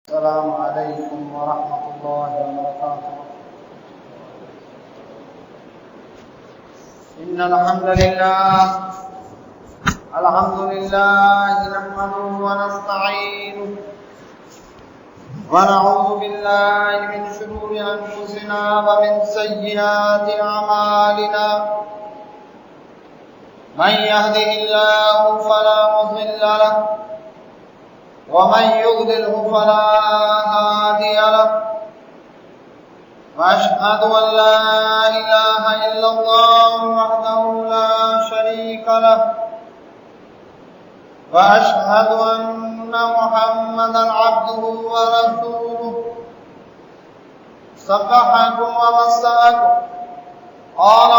السلام علیکم ورحمۃ اللہ وبرکاتہ۔ ان الحمد للہ نحمده ونستعینه ونعوذ باللہ من شرور انفسنا ومن سیئات اعمالنا، من يهده الله فلا مضل له ومن يضلله فلا هادي له، وأشهد أن لا إله إلا الله وحده لا شريك له، وأشهد أن محمدا عبده ورسوله، صفحكم ومسحكم. قال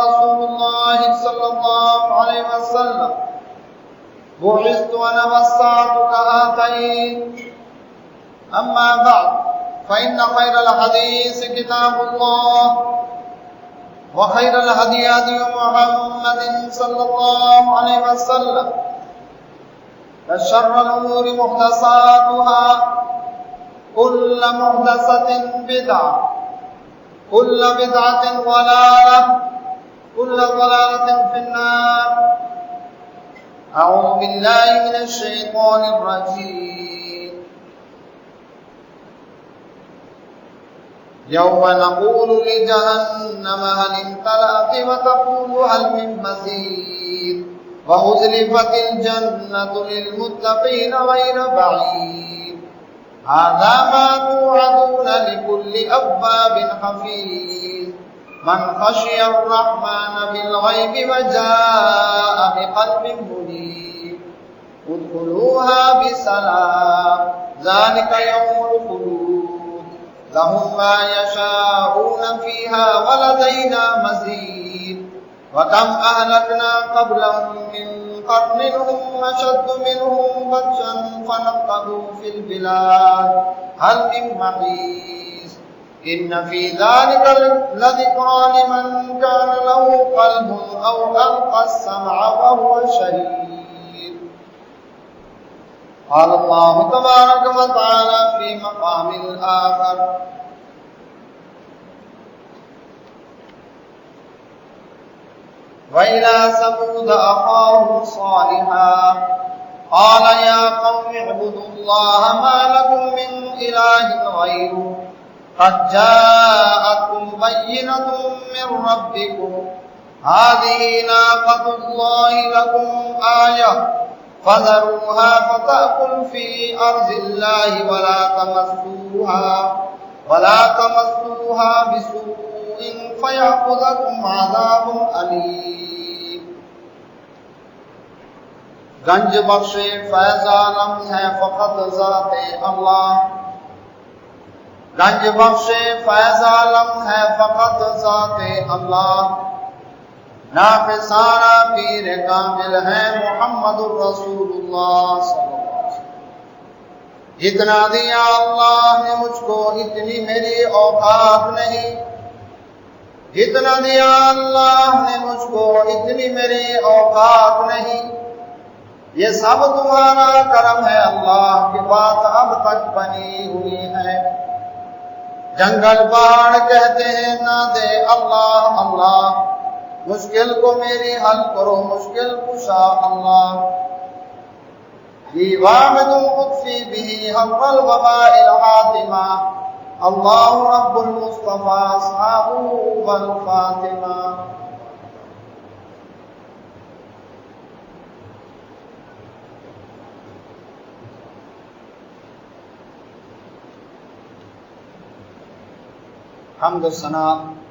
رسول الله صلى الله عليه وسلم: بعثت أنا والساعة كهاتين. أما بعد، فإن خير الحديث كتاب الله، وخير الهدي هدي محمد صلى الله عليه وسلم، وشر الأمور محدثاتها، كل محدثة بدعة، كل بدعة ضلالة، كل ضلالة في النار. أعوذ بالله من الشيطان الرجيم. يوم نقول لجهنم هل امتلأت وتقول هل من مزيد، وأزلفت الجنة للمتقين غير بعيد. هذا ما توعدون لكل أواب حفيظ، من خشي الرحمن بالغيب وجاء بقلب منيب. ادخلوها بسلام، ذلك يوم الخلود، لهم ما يشاءون فيها ولدينا مزيد. وكم أهلكنا قبلهم من قرن هم أشد منهم بطشا فنقبوا في البلاد هل من محيص. إن في ذلك لذكرى لمن كان له قلب أو ألقى السمع وهو شهيد. قال الله تبارك وتعالى في مقام آخر: وإلى ثمود أخاهم صالحا قال يا قوم اعبدوا الله ما لكم من إله غيره قد جاءتكم بينة من ربكم هذه ناقة الله لكم آية فذروها فتأكل في أرض الله ولا تمسوها بسوء فيأخذكم عذاب أليم. گنج بخش فیض عالم ہے فقط ذات اللہ، گنج بخش فیض عالم ہے فقط ذات اللہ، نافسانہ پیر کامل ہے محمد الرسول اللہ صلی اللہ علیہ وسلم. جتنا دیا اللہ نے مجھ کو اتنی میری اوقات نہیں، جتنا دیا اللہ نے مجھ کو اتنی میری اوقات نہیں. یہ سب تمہارا کرم ہے اللہ کی بات اب تک بنی ہوئی ہے. جنگل پہاڑ کہتے ہیں نہ دے اللہ اللہ، مشکل کو میری حل کرو مشکل کشا اللہ. واحد خطفی بھی حق الوباء الحاتمہ، اللہ رب المصطفیٰ صحابہ والفاطمہ. حمد و ثنا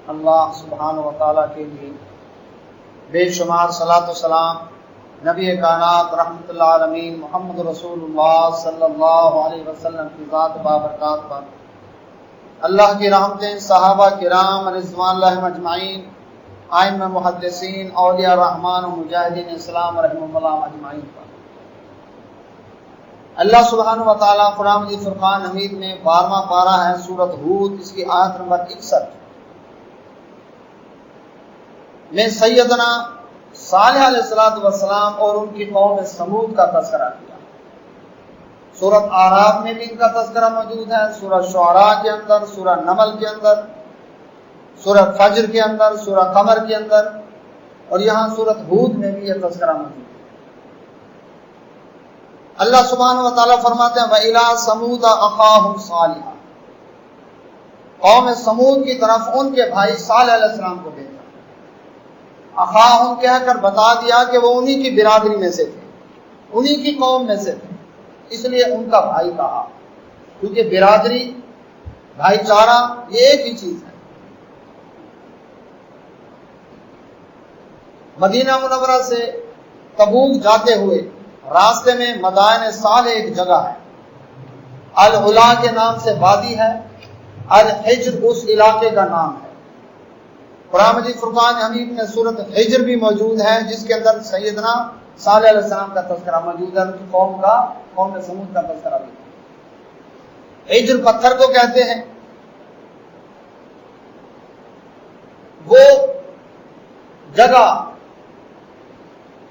اللہ سبحانہ و تعالیٰ کے لیے، بے شمار صلاۃ و سلام نبی کائنات رحمۃ اللہ عالمین محمد رسول اللہ صلی اللہ علیہ وسلم کی ذات بابرکات پر. اللہ کی رحمتیں صحابہ کرام رضوان اللہ مجمعین، ائمہ محدثین، اولیاء الرحمن و مجاہدین اسلام رحمۃ اللہ مجمعین پر. اللہ سبحانہ و تعالیٰ قرآن مجید فرقان حمید میں 12واں پارہ ہے سورۃ ہود، اس کی آیت نمبر 61 میں سیدنا صالح علیہ السلام اور ان کی قوم سمود کا تذکرہ کیا. سورۃ آراف میں بھی ان کا تذکرہ موجود ہے، سورہ شعراء کے اندر، سورہ نمل کے اندر، سورہ فجر کے اندر، سورہ قمر کے اندر، اور یہاں سورۃ ہود میں بھی یہ تذکرہ موجود ہے۔ اللہ سبحانہ و تعالیٰ فرماتے ہیں وَإِلَىٰ ثَمُودَ أَخَاهُمْ صَالِحًا، قوم سمود کی طرف ان کے بھائی صالح علیہ السلام کو بھیجا۔ اخاہم کہہ کر بتا دیا کہ وہ انہی کی برادری میں سے تھے، انہی کی قوم میں سے تھے، اس لیے ان کا بھائی کہا، کیونکہ برادری، بھائی چارہ یہ ایک ہی چیز ہے۔ مدینہ منورہ سے تبوک جاتے ہوئے راستے میں مدائن صالح ایک جگہ ہے، العلا کے نام سے وادی ہے، الحجر اس علاقے کا نام ہے۔ قرآن مجید فرقان حمید میں سورۃ حجر بھی موجود ہے، جس کے اندر سیدنا صالح علیہ السلام کا تذکرہ موجود ہے، ان کی قوم سمود کا تذکرہ بھی ہے۔ حجر پتھر کو کہتے ہیں، وہ جگہ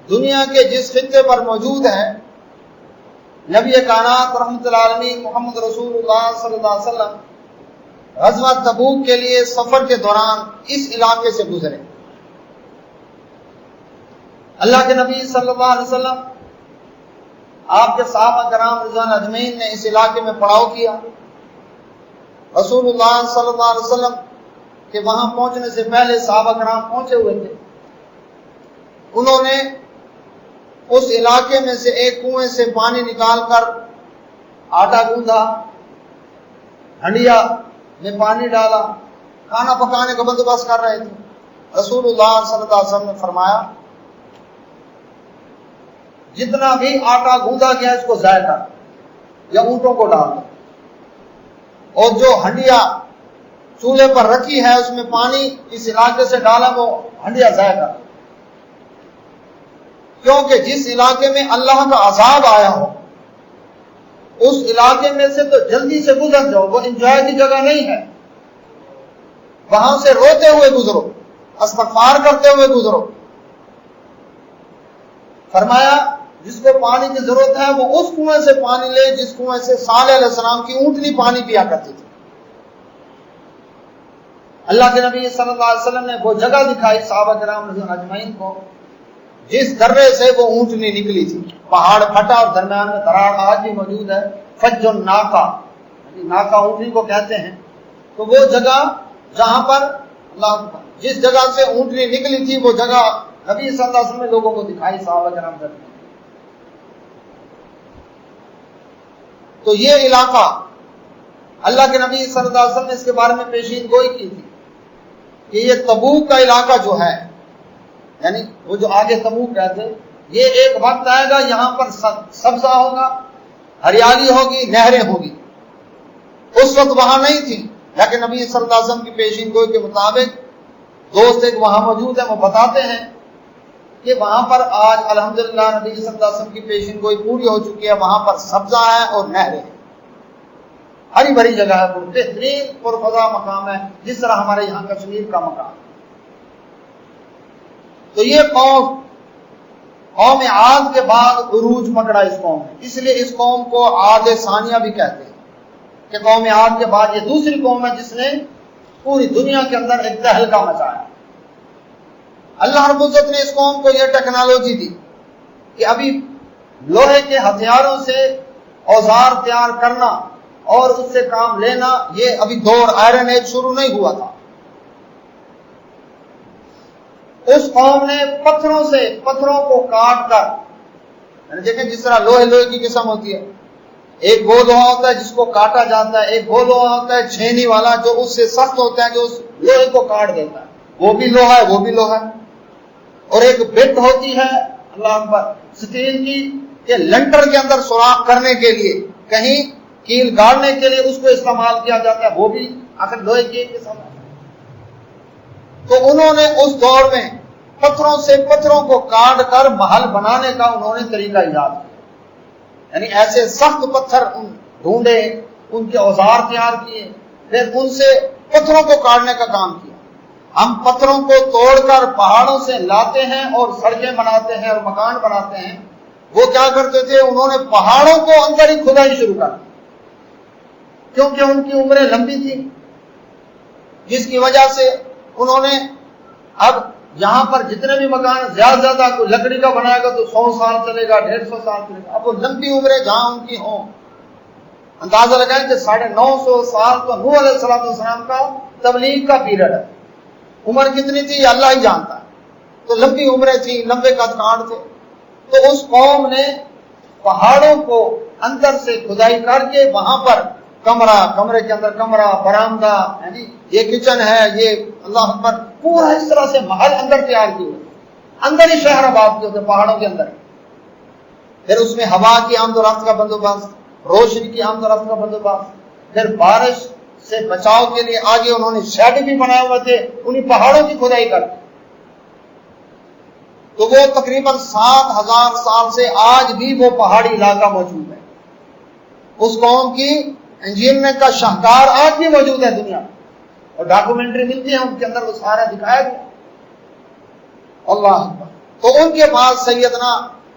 دنیا کے جس خطے پر موجود ہے، نبی کائنات رحمۃ اللہ علیہ محمد رسول اللہ صلی اللہ علیہ وسلم غزوہ تبوک کے لیے سفر کے دوران اس علاقے سے گزرے۔ اللہ کے نبی صلی اللہ علیہ وسلم، آپ کے صحابہ کرام رضوان اجمعین نے اس علاقے میں پڑاؤ کیا۔ رسول اللہ صلی اللہ علیہ وسلم کے وہاں پہنچنے سے پہلے صحابہ کرام پہنچے ہوئے تھے۔ انہوں نے اس علاقے میں سے ایک کنویں سے پانی نکال کر آٹا گوندھا، ہنڈیا میں پانی ڈالا، کھانا پکانے کا بندوبست کر رہے تھے۔ رسول اللہ صلی اللہ علیہ وسلم نے فرمایا جتنا بھی آٹا گوندا گیا اس کو ضائع کر یا اونٹوں کو ڈال دو، اور جو ہنڈیا چولہے پر رکھی ہے اس میں پانی اس علاقے سے ڈالا وہ ہنڈیا ضائع کر، کیونکہ جس علاقے میں اللہ کا عذاب آیا ہو اس علاقے میں سے تو جلدی سے گزر جاؤ، وہ انجوائے کی جگہ نہیں ہے، وہاں سے روتے ہوئے گزرو، استغفار کرتے ہوئے گزرو۔ فرمایا جس کو پانی کی ضرورت ہے وہ اس کنویں سے پانی لے جس کنویں سے صالح علیہ السلام کی اونٹنی پانی پیا کرتی تھی۔ اللہ کے نبی صلی اللہ علیہ وسلم نے وہ جگہ دکھائی صحابہ کرام اجمعین کو جس درے سے وہ اونٹنی نکلی تھی، پہاڑ پھٹا اور درمیان میں دراڑ آج بھی موجود ہے، فج الناقہ، ناقہ اونٹنی کو کہتے ہیں۔ تو وہ جگہ جہاں پر جس جگہ سے اونٹنی نکلی تھی وہ جگہ نبی صلی اللہ علیہ وسلم نے لوگوں کو دکھائی، صحابہ کرام اجمعین۔ تو یہ علاقہ اللہ کے نبی صلی اللہ علیہ وسلم نے اس کے بارے میں پیشین گوئی کی تھی کہ یہ تبوک کا علاقہ جو ہے، یعنی وہ جو آگے تبوک کہتے، یہ ایک وقت آئے گا یہاں پر سبزہ ہوگا، ہریالی ہوگی، نہریں ہوگی۔ اس وقت وہاں نہیں تھی، لیکن نبی صلی اللہ علیہ وسلم کی پیشین گوئی کے مطابق دوست ایک وہاں موجود ہیں، وہ بتاتے ہیں کہ وہاں پر آج الحمدللہ نبی صلی اللہ علیہ وسلم کی پیشین گوئی پوری ہو چکی ہے، وہاں پر سبزہ ہے اور نہریں ہیں، ہری بھری جگہ ہے، بہترین پرفضا مقام ہے، جس طرح ہمارے یہاں کشمیر کا مقام ہے۔ تو یہ قوم عاد کے بعد عروج پکڑا اس قوم نے، اس لیے اس قوم کو عاد ثانیہ بھی کہتے ہیں کہ قوم عاد کے بعد یہ دوسری قوم ہے جس نے پوری دنیا کے اندر ایک تہلکہ مچایا۔ اللہ رب العزت نے اس قوم کو یہ ٹیکنالوجی دی کہ ابھی لوہے کے ہتھیاروں سے اوزار تیار کرنا اور اس سے کام لینا، یہ ابھی دور آئرن ایج شروع نہیں ہوا تھا۔ اس قوم نے پتھروں کو کاٹ کر، یعنی دیکھیں جس طرح لوہے کی قسم ہوتی ہے، ایک وہ لوہا ہوتا ہے جس کو کاٹا جاتا ہے، ایک وہ لوہا ہوتا ہے چھینی والا جو اس سے سخت ہوتا ہے کہ اس لوہے کو کاٹ دیتا ہے، وہ بھی لوہا ہے، وہ بھی لوہا ہے۔ اور ایک بٹ ہوتی ہے اللہ اکبر اسٹیل کی کہ لنٹر کے اندر سوراخ کرنے کے لیے، کہیں کیل گاڑنے کے لیے اس کو استعمال کیا جاتا ہے، وہ بھی آخر لوہے کی ایک قسم ہے۔ تو انہوں نے اس دور میں پتھروں کو کاٹ کر محل بنانے کا انہوں نے طریقہ ایجاد کیا، یعنی ایسے سخت پتھر ڈھونڈے، ان کے اوزار تیار کیے، پھر ان سے پتھروں کو کاٹنے کا کام کیا۔ ہم پتھروں کو توڑ کر پہاڑوں سے لاتے ہیں اور سڑکیں بناتے ہیں اور مکان بناتے ہیں، وہ کیا کرتے تھے، انہوں نے پہاڑوں کو اندر ہی کھدائی شروع کر دی، کیونکہ ان کی عمریں لمبی تھی، جس کی وجہ سے انہوں نے اب یہاں پر جتنے بھی مکان زیادہ زیادہ کوئی لکڑی کا بنائے گا تو 100 سال چلے گا، 150 سال چلے گا، اب وہ لمبی عمریں جہاں ان کی ہوں، اندازہ لگائیں کہ 950 سال تو نوح علیہ السلام کا تبلیغ کا پیریڈ ہے، عمر کتنی تھی یہ اللہ ہی جانتا ہے، تو لمبی عمریں تھیں، لمبے قد کانٹ تھے، تو اس قوم نے پہاڑوں کو اندر سے کھدائی کر کے وہاں پر کمرے کے اندر کمرہ، برآمدہ، یہ کچن ہے، یہ اللہ اکبر، پورا اس طرح سے محل اندر تیار کیے ہوئے، اندر ہی شہر آباد کیے ہوتے پہاڑوں کے اندر، پھر اس میں ہوا کی آمد و رفت کا بندوبست، روشنی کی آمد و رفت کا بندوبست، پھر بارش سے بچاؤ کے لیے آگے انہوں نے شیڈ بھی بنائے ہوئے تھے انہیں پہاڑوں کی کھدائی کر کے، تو وہ تقریباً 7000 سال سے آج بھی وہ پہاڑی علاقہ موجود ہے، اس قوم کی انجینئرنگ کا شاہکار آج بھی موجود ہے دنیا میں، اور ڈاکومنٹری ملتی ہے ان کے اندر وہ سارا دکھایا گیا، اللہ اکبر۔ تو ان کے پاس سیدنا،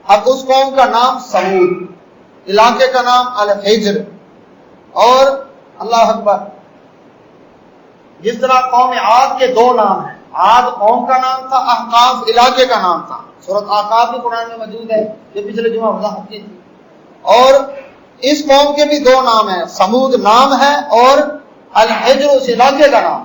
اب اس قوم کا نام سمود، علاقے کا نام الحجر، اور اللہ اکبر جس طرح قوم عاد کے 2 نام ہیں، عاد قوم کا نام تھا، احقاف علاقے کا نام تھا، سورۃ احقاف بھی قرآن میں موجود ہے جو پچھلے جمعہ وضاحت کی تھی، اور اس قوم کے بھی 2 نام ہیں، سمود نام ہے اور الحجر اس علاقے کا نام۔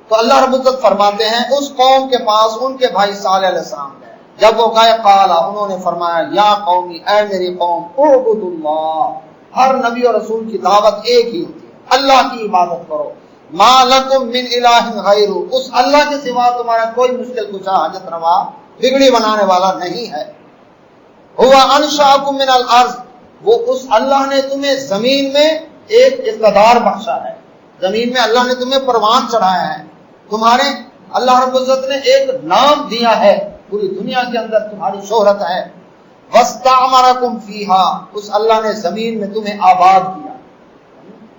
تو اللہ رب العزت فرماتے ہیں اس قوم کے پاس ان کے بھائی صالح علیہ السلام گئے، جب وہ گئے قالا، انہوں نے فرمایا یا قومی، اے میری قوم، اعبدوا اللہ، ہر نبی اور رسول کی دعوت ایک ہی ہوتی ہے، اللہ کی عبادت کرو، ما لکم من الہ غیرہ، اس اللہ کے سوا تمہارا کوئی مشکل کشا، حاجت روا، بگڑی بنانے والا نہیں ہے، ہوا انشأکم من الارض، وہ اس اللہ نے تمہیں زمین میں ایک اقتدار بخشا ہے، زمین میں اللہ نے تمہیں پروان چڑھایا ہے، تمہارے اللہ رب العزت نے ایک نام دیا ہے، پوری دنیا کے اندر تمہاری شہرت ہے، واستعمرکم فیہا، اس اللہ نے زمین میں تمہیں آباد کیا،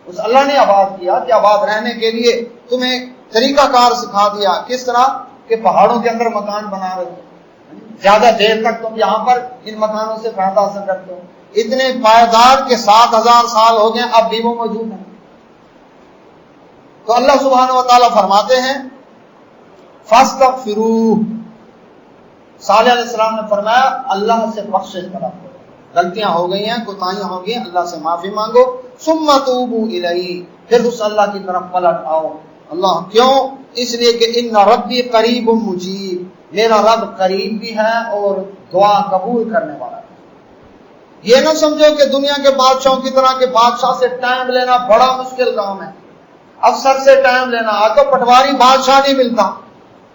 اس اللہ نے آباد کیا کہ آباد رہنے کے لیے تمہیں طریقہ کار سکھا دیا، کس طرح کہ پہاڑوں کے اندر مکان بنا رہے ہو، زیادہ دیر تک تم یہاں پر ان مکانوں سے فائدہ حاصل کرتے ہو، اتنے پائیدار کے 7000 سال ہو گئے اب بھی وہ موجود ہیں۔ تو اللہ سبحانہ و تعالیٰ فرماتے ہیں فاستغفروہ، صالح علیہ السلام نے فرمایا اللہ سے بخشش طلب کرو، غلطیاں ہو گئی ہیں، کوتاہیاں ہو گئی ہیں، اللہ سے معافی مانگو، ثم توبوا الیہ، پھر اس اللہ کی طرف پلٹ آؤ۔ اللہ کیوں؟ اس لیے کہ ان ربی قریب مجیب، میرا رب قریب بھی ہے اور دعا قبول کرنے والا ہے۔ یہ نہ سمجھو کہ دنیا کے بادشاہوں کی طرح کہ بادشاہ سے ٹائم لینا بڑا مشکل کام ہے، افسر سے ٹائم لینا، آج تو پٹواری بادشاہ نہیں ملتا،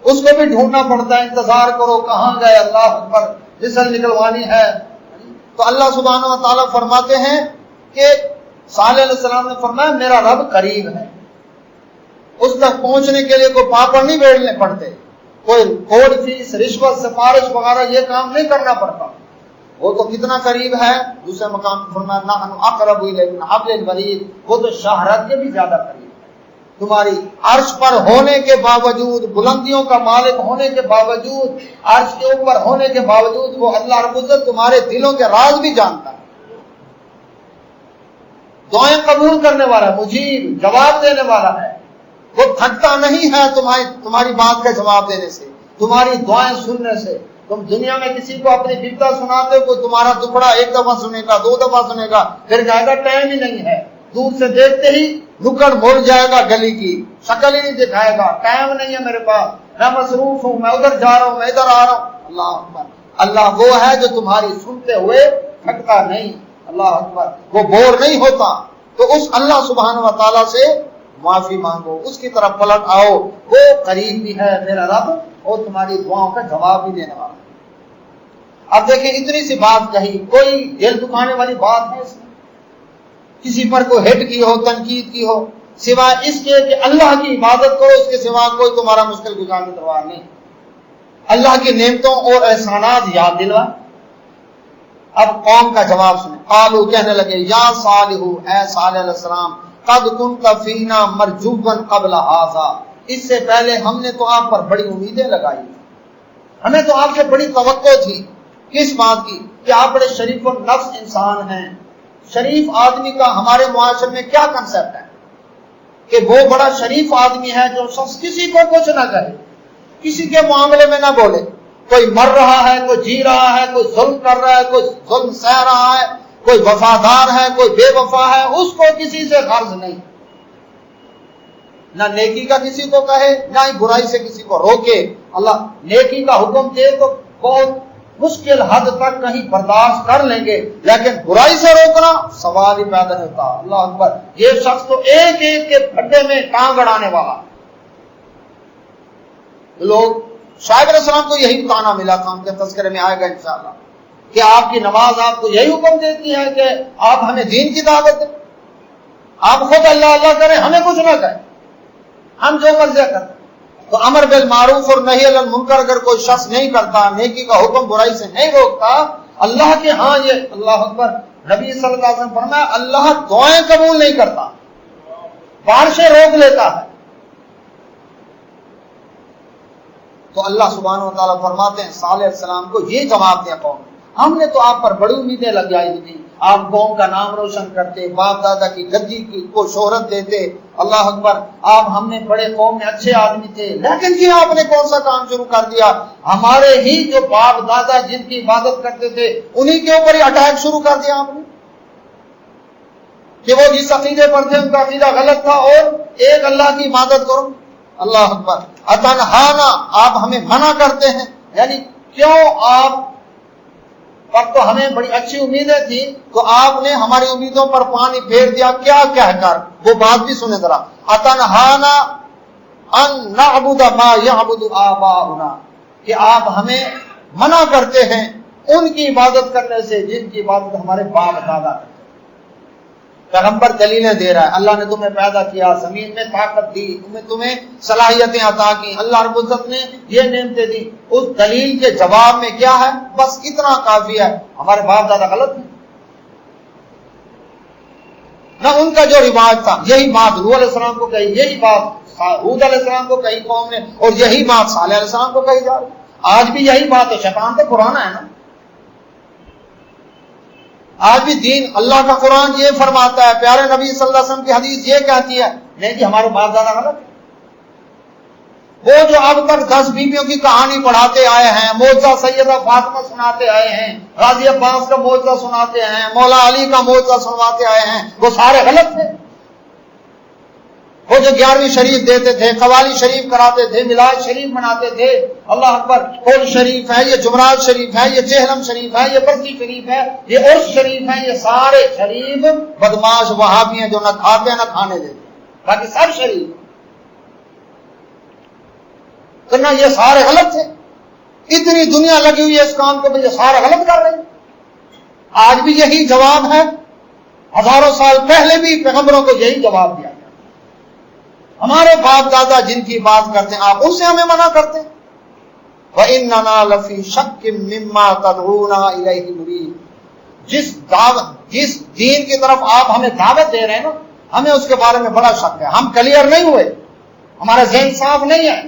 اس کو بھی ڈھونڈنا پڑتا ہے، انتظار کرو کہاں گئے، اللہ اکبر، رزق نکلوانی ہے۔ تو اللہ سبحانہ و تعالیٰ فرماتے ہیں کہ صالح علیہ السلام نے فرمایا میرا رب قریب ہے، اس تک پہنچنے کے لیے کوئی پاپڑ نہیں بیڑنے پڑتے، کوئی کورٹ فیس، رشوت، سفارش وغیرہ یہ کام نہیں کرنا پڑتا، وہ تو کتنا قریب ہے۔ دوسرے مقام پر فرمایا نحن اقرب الیہ من حبل الورید، وہ تو شاہرات کے بھی زیادہ قریب ہے، تمہاری عرش پر ہونے کے باوجود، بلندیوں کا مالک ہونے کے باوجود، عرش کے اوپر ہونے کے باوجود، وہ اللہ رب العزت تمہارے دلوں کے راز بھی جانتا ہے، دعائیں قبول کرنے والا، مجیب، جواب دینے والا ہے، وہ تھکتا نہیں ہے تمہاری بات کا جواب دینے سے، تمہاری دعائیں سننے سے۔ تم دنیا میں کسی کو اپنی بپتا سناتے ہو، کوئی تمہارا دکھڑا 1 دفعہ سنے گا، 2 دفعہ سنے گا، پھر کہے گا ٹائم ہی نہیں ہے، دور سے دیکھتے ہی نکڑ مڑ جائے گا، گلی کی شکل ہی نہیں دکھائے گا، ٹائم نہیں ہے میرے پاس، میں مصروف ہوں، میں ادھر جا رہا ہوں، میں ادھر آ رہا ہوں۔ اللہ اکبر، اللہ وہ ہے جو تمہاری سنتے ہوئے تھکتا نہیں، اللہ اکبر، وہ بور نہیں ہوتا۔ تو اس اللہ سبحانہ و تعالیٰ سے معافی مانگو، اس کی طرف پلٹ آؤ، وہ قریب بھی ہے میرا رب اور تمہاری دعاؤں کا جواب بھی دینے والا۔ اب دیکھیں اتنی سی بات کہی، کوئی دل دکھانے والی بات ہے اس میں، کسی پر کوئی ہٹ کی ہو، تنقید کی ہو، سوائے اس کے کہ اللہ کی عبادت کرو، اس کے سوا کوئی تمہارا مشکل گزار کی پرواہ نہیں، اللہ کی نعمتوں اور احسانات یاد دلوا۔ اب قوم کا جواب سنیں، قالو کہنے لگے یا صالح، اے صالح علیہ السلام، قد کنت فینا مرجوا قبل ھذا، اس سے پہلے ہم نے تو آپ پر بڑی امیدیں لگائی، ہمیں تو آپ سے بڑی توقع تھی، کس بات کی؟ کہ آپ بڑے شریف و نفس انسان ہیں. شریف آدمی کا ہمارے معاشرے میں کیا کنسپٹ ہے کہ وہ بڑا شریف آدمی ہے جو شخص کسی کو کچھ نہ کہے, کسی کے معاملے میں نہ بولے. کوئی مر رہا ہے, کوئی جی رہا ہے, کوئی ظلم کر رہا ہے, کوئی ظلم سہ رہا ہے, کوئی وفادار ہے, کوئی بے وفا ہے, اس کو کسی سے غرض نہیں. نہ نیکی کا کسی کو کہے, نہ ہی برائی سے کسی کو روکے. اللہ نیکی کا حکم دے تو بہت مشکل حد تک کہیں برداشت کر لیں گے, لیکن برائی سے روکنا سوال ہی پیدا نہیں ہوتا. اللہ اکبر, یہ شخص تو ایک ایک کے پھڈے میں ٹانگ اڑانے والا. لوگ شعیب علیہ السلام کو یہی تانا ملا تھا, ان کے تذکرے میں آئے گا انشاءاللہ, کہ آپ کی نماز آپ کو یہی حکم دیتی ہے کہ آپ ہمیں دین کی دعوت دیں, آپ خود اللہ اللہ کریں, ہمیں کچھ نہ کہیں, ہم جو مرضی کریں. تو امر بالمعروف اور نہی عن المنکر اگر کوئی شخص نہیں کرتا, نیکی کا حکم برائی سے نہیں روکتا, اللہ کے ہاں یہ اللہ اکبر, نبی صلی اللہ علیہ وسلم فرمایا اللہ دعائیں قبول نہیں کرتا, بارشیں روک لیتا ہے. تو اللہ سبحانہ و تعالیٰ فرماتے ہیں صالح علیہ السلام کو یہ جواب دیا قوم, ہم نے تو آپ پر بڑی امیدیں لگائی تھی, آپ قوم کا نام روشن کرتے, باپ دادا کی گدی کو شہرت دیتے, اللہ اکبر, آپ ہم نے بڑے قوم میں اچھے آدمی تھے, لیکن یہ آپ نے کون سا کام شروع کر دیا, ہمارے ہی جو باپ دادا جن کی عبادت کرتے تھے انہی کے اوپر ہی اٹیک شروع کر دیا آپ نے, کہ وہ جس عقیدے پر تھے ان کا عقیدہ غلط تھا, اور ایک اللہ کی عبادت کرو. اللہ اکبر, اتنہانا, آپ ہمیں منع کرتے ہیں, یعنی کیوں آپ پر تو ہمیں بڑی اچھی امیدیں تھی, تو آپ نے ہماری امیدوں پر پانی پھیر دیا. کیا کہہ کر, وہ بات بھی سنیں ذرا, اتنہانا ان نعبد ما یعبد آباؤنا, کہ آپ ہمیں منع کرتے ہیں ان کی عبادت کرنے سے جن کی عبادت ہمارے باپ دادا کرتے. پیغمبر دلیلیں دے رہا ہے, اللہ نے تمہیں پیدا کیا, زمین میں طاقت دی, تمہیں صلاحیتیں عطا کی, اللہ رب العزت نے یہ نعمتیں دی. اس دلیل کے جواب میں کیا ہے, بس اتنا کافی ہے, ہمارے باپ دادا غلط ہیں, نہ ان کا جو رواج تھا یہی بات نوح علیہ السلام کو کہی, یہی بات ہود علیہ السلام کو کہی قوم نے, اور یہی بات صالح علیہ السلام کو کہی جا رہی. آج بھی یہی بات ہے. شیطان تو پرانا ہے نا, آج بھی دین اللہ کا قرآن یہ فرماتا ہے, پیارے نبی صلی اللہ علیہ وسلم کی حدیث یہ کہتی ہے, نہیں کہ ہمارے باپ دادا غلط ہے. وہ جو اب تک 10 بیویوں کی کہانی پڑھاتے آئے ہیں, معجزہ سیدہ فاطمہ سناتے آئے ہیں, غازی عباس کا معجزہ سناتے ہیں, مولا علی کا معجزہ سنواتے آئے ہیں, وہ سارے غلط تھے. وہ جو 11ویں شریف دیتے تھے, قوالی شریف کراتے تھے, میلاد شریف مناتے تھے, اللہ اکبر, قول شریف ہے, یہ جمعرات شریف ہے, یہ چہلم شریف ہے, یہ برسی شریف ہے, یہ عرس شریف ہے, یہ سارے شریف بدماش وہابی ہیں جو نہ کھاتے ہیں نہ کھانے دیتے, باقی سب شریف. تو نہ یہ سارے غلط تھے, اتنی دنیا لگی ہوئی ہے اس کام کو, یہ سارے غلط کر رہے ہیں. آج بھی یہی جواب ہے, ہزاروں سال پہلے بھی پیغمبروں کو یہی جواب دیا. ہمارے باپ دادا جن کی بات کرتے ہیں آپ ان سے ہمیں منع کرتے ہیں. وَإِنَّنَا لَفِي شَكٍّ مِّمَّا تَدْعُونَا إِلَيْهِ مُرِيبٍ, جس دین کی طرف آپ ہمیں دعوت دے رہے ہیں نا, ہمیں اس کے بارے میں بڑا شک ہے. ہم کلیئر نہیں ہوئے, ہمارا ذہن صاف نہیں ہے,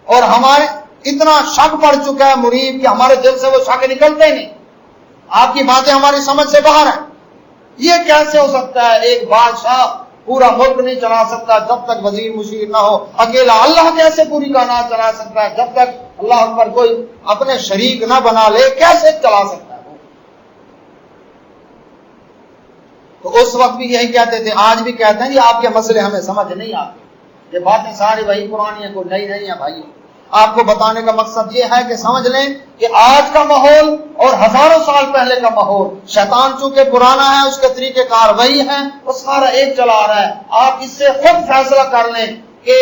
اور ہمارے اتنا شک پڑ چکا ہے مریب کہ ہمارے دل سے وہ شک نکلتے نہیں. آپ کی باتیں ہماری سمجھ سے باہر ہیں. یہ کیسے ہو سکتا ہے, ایک بادشاہ پورا ملک نہیں چلا سکتا جب تک وزیر مشیر نہ ہو, اکیلا اللہ کیسے پوری کائنات چلا سکتا ہے جب تک اللہ اکبر کوئی اپنے شریک نہ بنا لے, کیسے چلا سکتا ہے وہ. تو اس وقت بھی یہی کہتے تھے, آج بھی کہتے ہیں, یہ آپ کے مسئلے ہمیں سمجھ نہیں آتے, یہ باتیں ساری وہی پرانی ہیں, کوئی نئی نہیں ہے بھائی. آپ کو بتانے کا مقصد یہ ہے کہ سمجھ لیں کہ آج کا ماحول اور ہزاروں سال پہلے کا ماحول, شیطان چونکہ پرانا ہے, اس کے طریقے کار وہی ہیں, وہ سارا ایک چلا رہا ہے. آپ اس سے خود فیصلہ کر لیں کہ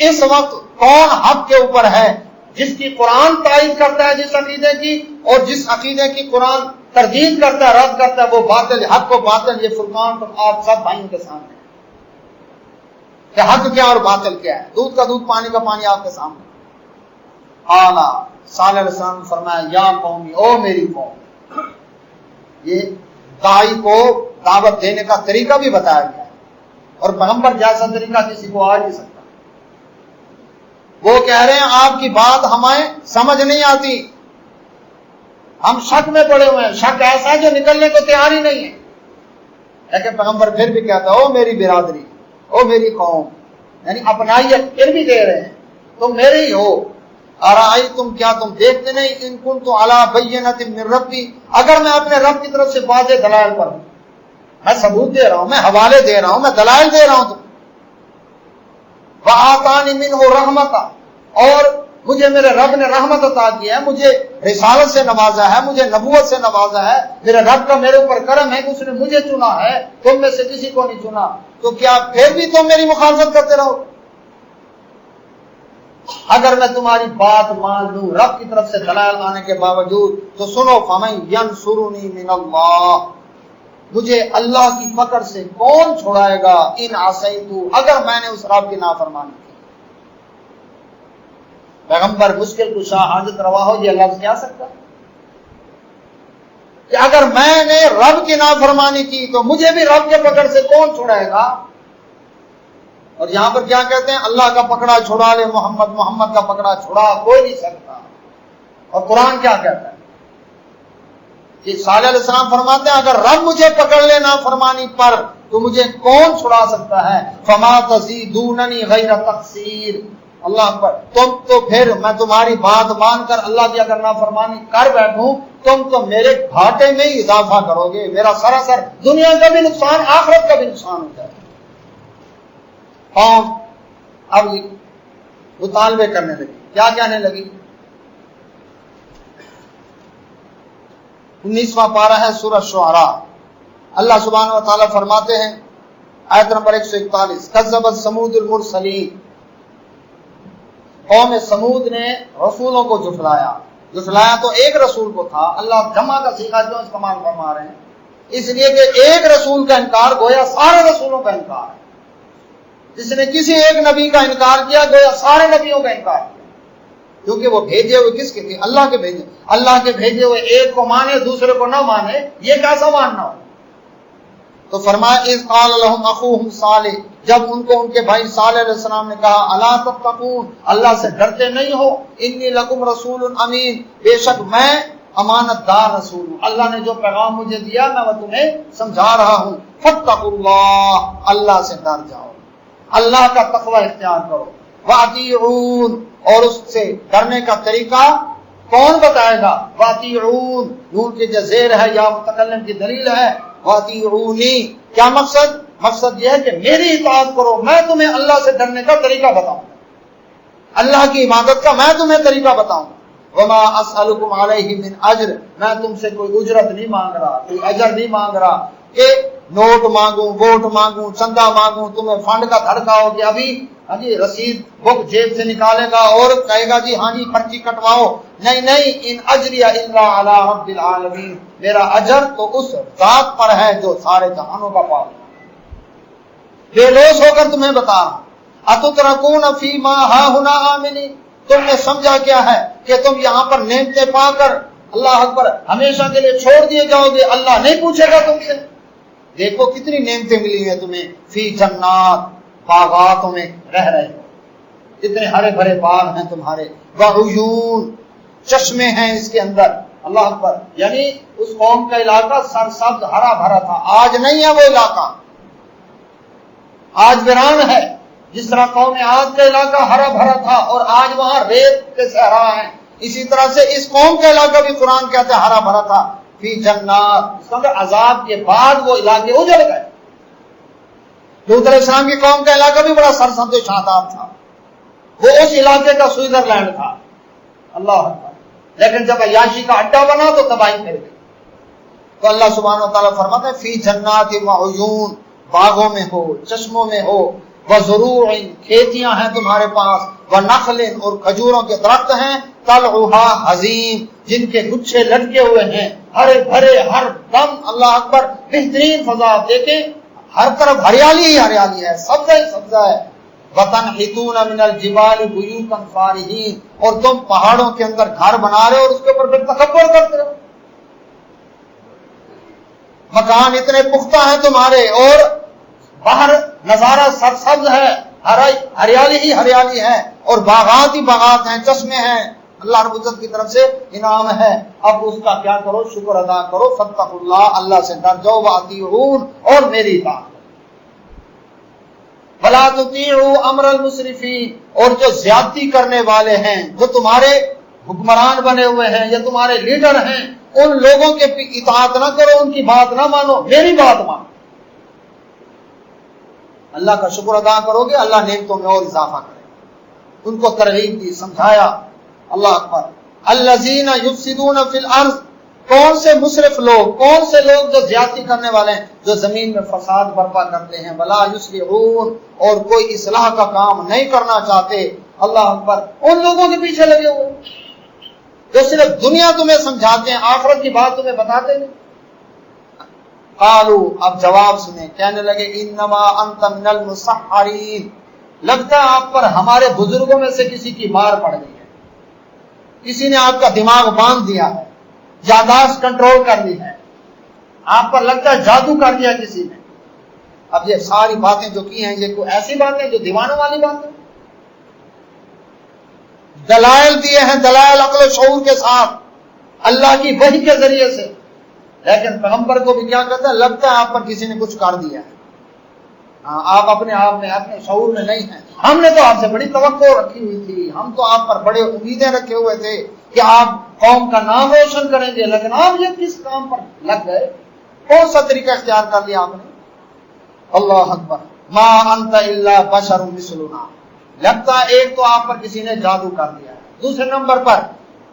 اس وقت کون حق کے اوپر ہے, جس کی قرآن تائید کرتا ہے جس عقیدے کی, اور جس عقیدے کی قرآن تردید کرتا ہے, رد کرتا ہے, وہ باطل. حق و باطل یہ فرقان تو آپ سب بھائیوں کے سامنے کہ حق کیا اور باطل کیا ہے, دودھ کا دودھ پانی کا پانی آپ کے سامنے. اعلیٰ صالح علیہ السلام نے فرمایا, یا قومی, او میری قوم. یہ داعی کو دعوت دینے کا طریقہ بھی بتایا گیا ہے, اور پیغمبر جیسا طریقہ کسی کو آ نہیں سکتا. وہ کہہ رہے ہیں آپ کی بات ہمیں سمجھ نہیں آتی, ہم شک میں پڑے ہوئے ہیں، شک ایسا ہے جو نکلنے کو تیار ہی نہیں ہے. لیکن پیغمبر پھر بھی کہتا ہے او میری برادری، او میری قوم، یعنی اپنائیت پھر بھی دے رہے ہیں، تم میرے ہی ہو. ارائیتم، کیا تم دیکھتے نہیں، ان کنت علی بینۃ من ربی، اگر میں اپنے رب کی طرف سے واضح دلائل پر ہوں، میں ثبوت دے رہا ہوں، میں حوالے دے رہا ہوں، میں دلائل دے رہا ہوں تم. وآتانی منہ رحمۃ، اور مجھے میرے رب نے رحمت عطا کی ہے، مجھے رسالت سے نوازا ہے، مجھے نبوت سے نوازا ہے، میرے رب کا میرے اوپر کرم ہے کہ اس نے مجھے چنا ہے، تم میں سے کسی کو نہیں چنا. تو کیا پھر بھی تم میری مخالفت کرتے رہو؟ اگر میں تمہاری بات مان لوں رب کی طرف سے دلائل آنے کے باوجود تو سنو، فمن ینصرنی من اللہ، مجھے اللہ کی پکڑ سے کون چھڑائے گا، ان عصیت، اگر میں نے اس رب کی نافرمانی کی. پیغمبر مشکل کشا حاجت روا ہو یہ لفظ کہہ سکتا کہ اگر میں نے رب کی نافرمانی کی تو مجھے بھی رب کے پکڑ سے کون چھڑائے گا. اور یہاں پر کیا کہتے ہیں، اللہ کا پکڑا چھڑا لے محمد، محمد کا پکڑا چھڑا کوئی نہیں سکتا. اور قرآن کیا کہتا ہے کہ صالح علیہ السلام فرماتے ہیں اگر رب مجھے پکڑ لے نافرمانی پر تو مجھے کون چھڑا سکتا ہے. فما تزیدوننی غیر تقصیر، اللہ پر تم تو پھر میں تمہاری بات مان کر اللہ کی اگر نافرمانی کر بیٹھوں تم تو میرے گھاٹے میں ہی اضافہ کرو گے، میرا سراسر دنیا کا بھی نقصان آخرت کا بھی نقصان ہوتا ہے. قوم اب مطالبے کرنے لگی، کیا کہنے لگی؟ 19واں پارہ ہے سورہ شعراء. اللہ سبحانہ و تعالیٰ فرماتے ہیں آیت نمبر 141، کذبت ثمود المرسلین، قوم سمود نے رسولوں کو جھٹلایا. جھٹلایا تو ایک رسول کو تھا، اللہ جمع کا صیغہ کیوں استعمال فرما رہے ہیں؟ اس لیے کہ ایک رسول کا انکار گویا سارے رسولوں کا انکار ہے. جس نے کسی ایک نبی کا انکار کیا گویا سارے نبیوں کا انکار کیا، کیونکہ وہ بھیجے ہوئے کس کے تھے؟ اللہ کے بھیجے. اللہ کے بھیجے ہوئے ایک کو مانے دوسرے کو نہ مانے، یہ کیسا ماننا ہو؟ تو فرمایا اذ قال لهم اخوهم صالح، جب ان کو ان کے بھائی صالح علیہ السلام نے کہا الا تتقون، اللہ سے ڈرتے نہیں ہو، انی لکم رسول امین، بے شک میں امانت دار رسول ہوں، اللہ نے جو پیغام مجھے دیا میں وہ تمہیں سمجھا رہا ہوں. فاتقوا اللہ، اللہ سے ڈر جاؤ، اللہ کا تقوی اختیار کرو. واطیعون، اور اس سے ڈرنے کا طریقہ کون بتائے گا؟ واطیعون، نون کی جو زیر ہے یا متکلم کی دلیل ہے، واطیعونی، کیا مقصد؟ مقصد یہ ہے کہ میری اطاعت کرو، میں تمہیں اللہ سے ڈرنے کا طریقہ بتاؤں، اللہ کی عبادت کا میں تمہیں طریقہ بتاؤں. وما اسألکم علیہ من اجر، میں تم سے کوئی اجرت نہیں مانگ رہا، کوئی اجر نہیں مانگ رہا کہ نوٹ مانگوں، ووٹ مانگوں، چندہ مانگوں، تمہیں فنڈ کا دھڑکا ہو کہ ابھی ہاں جی رسید بک جیب سے نکالے گا اور کہے گا جی ہاں جی پرچی کٹواؤ. نہیں نہیں، ان اجری الا علی رب العالمین، میرا اجر تو اس ذات پر ہے جو سارے جہانوں کا پالک ہے. بے لوث ہو کر تمہیں بتا رہا ہوں. اتترکون فیما ہاہنا آمنین، تم نے سمجھا کیا ہے کہ تم یہاں پر نعمتیں پا کر اللہ اکبر ہمیشہ کے لیے چھوڑ دیے جاؤ گے، اللہ نہیں پوچھے گا تم سے. دیکھو کتنی نعمتیں ملی ہیں تمہیں، فی جنات، باغاتوں میں رہ رہے ہو، اتنے ہرے بھرے باغ ہیں تمہارے، وعیون، چشمے ہیں اس کے اندر. اللہ اکبر، یعنی اس قوم کا علاقہ سرسبز ہرا بھرا تھا. آج نہیں ہے وہ علاقہ، آج ویران ہے. جس طرح قوم عاد کا علاقہ ہرا بھرا تھا اور آج وہاں ریت کے صحرا ہیں، اسی طرح سے اس قوم کا علاقہ بھی قرآن کہتا ہے ہرا بھرا تھا. فی جنات، اس کا مطلب عذاب کے بعد وہ علاقے اجڑ گئے. لوط علیہ السلام کی قوم کا علاقہ بھی بڑا سرسبز و شاداب تھا، وہ اس علاقے کا سوئٹزرلینڈ تھا. اللہ اکبر، لیکن جب عیاشی کا اڈا بنا تو تباہی پھیل گئی. تو اللہ سبحانہ و تعالیٰ فرماتے ہیں فی جنات وعیون، باغوں میں ہو، چشموں میں ہو، وزروع، کھیتیاں ہیں تمہارے پاس، ونخل، اور کھجوروں کے درخت ہیں، طلعها حزیم، جن کے گچھے لٹکے ہوئے ہیں، ہرے بھرے ہر دم. اللہ اکبر، بہترین فضا دیکھیں، ہر طرف ہریالی ہی ہریالی ہے، سبزہ ہی سبزہ ہے. وَتَنْحِتُونَ مِنَ الْجِبَالِ بُيُوتًا فَارِهِينَ، اور تم پہاڑوں کے اندر گھر بنا رہے ہو اور اس کے اوپر پھر تکبر کرتے ہو. مکان اتنے پختہ ہیں تمہارے اور باہر نظارہ سرسبز ہے، ہریالی ہی ہریالی ہے، اور باغات ہی باغات ہیں، چشمے ہیں. اللہ رب العزت کی طرف سے انعام ہے. اب اس کا کیا کرو؟ شکر ادا کرو. فاتقوا اللہ، اللہ سے ڈر جاؤ. واطیعون، اور میری اطاعت. ولا تطیعوا امر المسرفین، اور جو زیادتی کرنے والے ہیں، جو تمہارے حکمران بنے ہوئے ہیں یا تمہارے لیڈر ہیں، ان لوگوں کے اطاعت نہ کرو، ان کی بات نہ مانو، میری بات مانو. اللہ کا شکر ادا کرو گے، اللہ نعمتوں میں اور اضافہ کرے. ان کو ترغیب دی، سمجھایا. اللہ اکبر. الذین یفسدون فی الارض، کون سے مسرف لوگ، کون سے لوگ جو زیادتی کرنے والے ہیں، جو زمین میں فساد برپا کرتے ہیں. ولا یصلحون، اور کوئی اصلاح کا کام نہیں کرنا چاہتے. اللہ اکبر. ان لوگوں کے پیچھے لگے ہوئے جو صرف دنیا تمہیں سمجھاتے ہیں، آخرت کی بات تمہیں بتاتے نہیں. قالوا، اب جواب سنیں، کہنے لگے انما انت من المسحرین، لگتا ہے آپ پر ہمارے بزرگوں میں سے کسی کی مار پڑ گئی ہے، کسی نے آپ کا دماغ باندھ دیا ہے، یادداشت کنٹرول کر لی ہے، آپ پر لگتا ہے جادو کر دیا کسی نے. اب یہ ساری باتیں جو کی ہیں، یہ کوئی ایسی باتیں جو دیوانوں والی باتیں؟ دلائل دیے ہیں، دلائل عقل و شعور کے ساتھ، اللہ کی وحی کے ذریعے سے. لیکن پیغمبر کو بھی کیا کہتا ہے؟ لگتا ہے آپ پر کسی نے کچھ کر دیا ہے. آپ اپنے آپ میں، اپنے شعور میں نہیں ہیں. ہم نے تو آپ سے بڑی توقع رکھی ہوئی تھی، ہم تو آپ پر بڑے امیدیں رکھے ہوئے تھے کہ آپ قوم کا نام روشن کریں گے، لیکن آپ یہ کس کام پر لگ گئے؟ کون سا طریقہ اختیار کر لیا آپ نے؟ اللہ اکبر. ما انت الا بشر مثلنا، لگتا ہے ایک تو آپ پر کسی نے جادو کر دیا ہے، دوسرے نمبر پر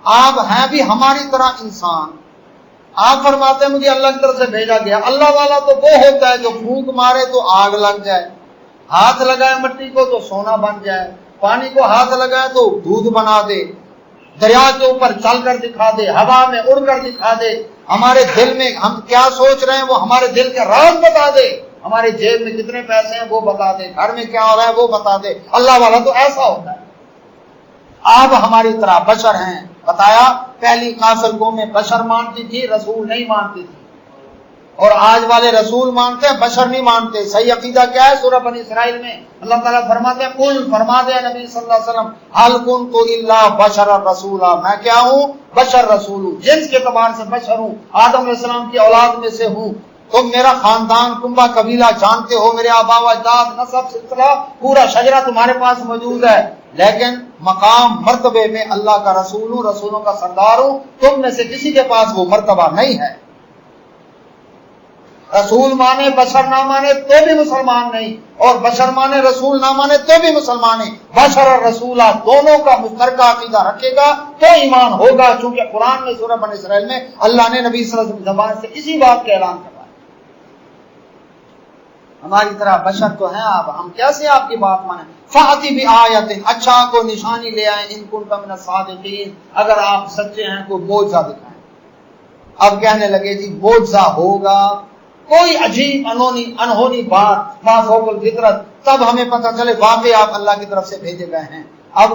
آپ ہیں بھی ہماری طرح انسان. آپ فرماتے ہیں مجھے اللہ کی طرف سے بھیجا گیا. اللہ والا تو وہ ہوتا ہے جو پھونک مارے تو آگ لگ جائے، ہاتھ لگائے مٹی کو تو سونا بن جائے، پانی کو ہاتھ لگائے تو دودھ بنا دے، دریا کے اوپر چل کر دکھا دے، ہوا میں اڑ کر دکھا دے، ہمارے دل میں ہم کیا سوچ رہے ہیں وہ ہمارے دل کے راز بتا دے، ہمارے جیب میں کتنے پیسے ہیں وہ بتا دے، گھر میں کیا ہو رہا ہے وہ بتا دے. اللہ والا تو ایسا ہوتا ہے. آپ ہماری طرح بشر ہیں. بتایا پہلی کافر قومیں بشر مانتی تھی، رسول نہیں مانتی تھی، اور آج والے رسول مانتے ہیں، بشر نہیں مانتے. صحیح عقیدہ کیا ہے؟ سورہ بنی اسرائیل میں اللہ تعالیٰ فرماتے ہیں قل، فرما دے نبی صلی اللہ علیہ وسلم، هل كنت الا بشرا رسولا، میں کیا ہوں؟ بشر رسول ہوں، جنس کے اعتبار سے بشر ہوں، آدم علیہ السلام کی اولاد میں سے ہوں. تم میرا خاندان، کنبہ، قبیلہ جانتے ہو، میرے آبا و اجداد، نسب، سلسلہ، پورا شجرہ تمہارے پاس موجود ہے، لیکن مقام مرتبے میں اللہ کا رسول ہوں، رسولوں کا سردار ہوں. تم میں سے کسی کے پاس وہ مرتبہ نہیں ہے. رسول مانے بشر نہ مانے تو بھی مسلمان نہیں، اور بشر مانے رسول نہ مانے تو بھی مسلمان نہیں. بشر اور رسولہ دونوں کا مشترکہ عقیدہ رکھے گا تو ایمان ہوگا، چونکہ قرآن میں سورہ بنی اسرائیل میں اللہ نے نبی صلی اللہ علیہ وسلم کی زبان سے اسی بات کا اعلان کروایا. ہماری طرح بشر تو ہیں آپ، ہم کیسے آپ کی بات مانیں؟ فاتی بآیۃ، اچھا کو نشانی لے آئیں، ان کنتم من الصادقین، اگر آپ سچے ہیں کوئی معجزہ دکھائیں. اب کہنے لگے جی معجزہ ہوگا، کوئی عجیب انہونی بات ما فوق الفطرت، تب ہمیں پتہ چلے واقعی آپ اللہ کی طرف سے بھیجے گئے ہیں. اب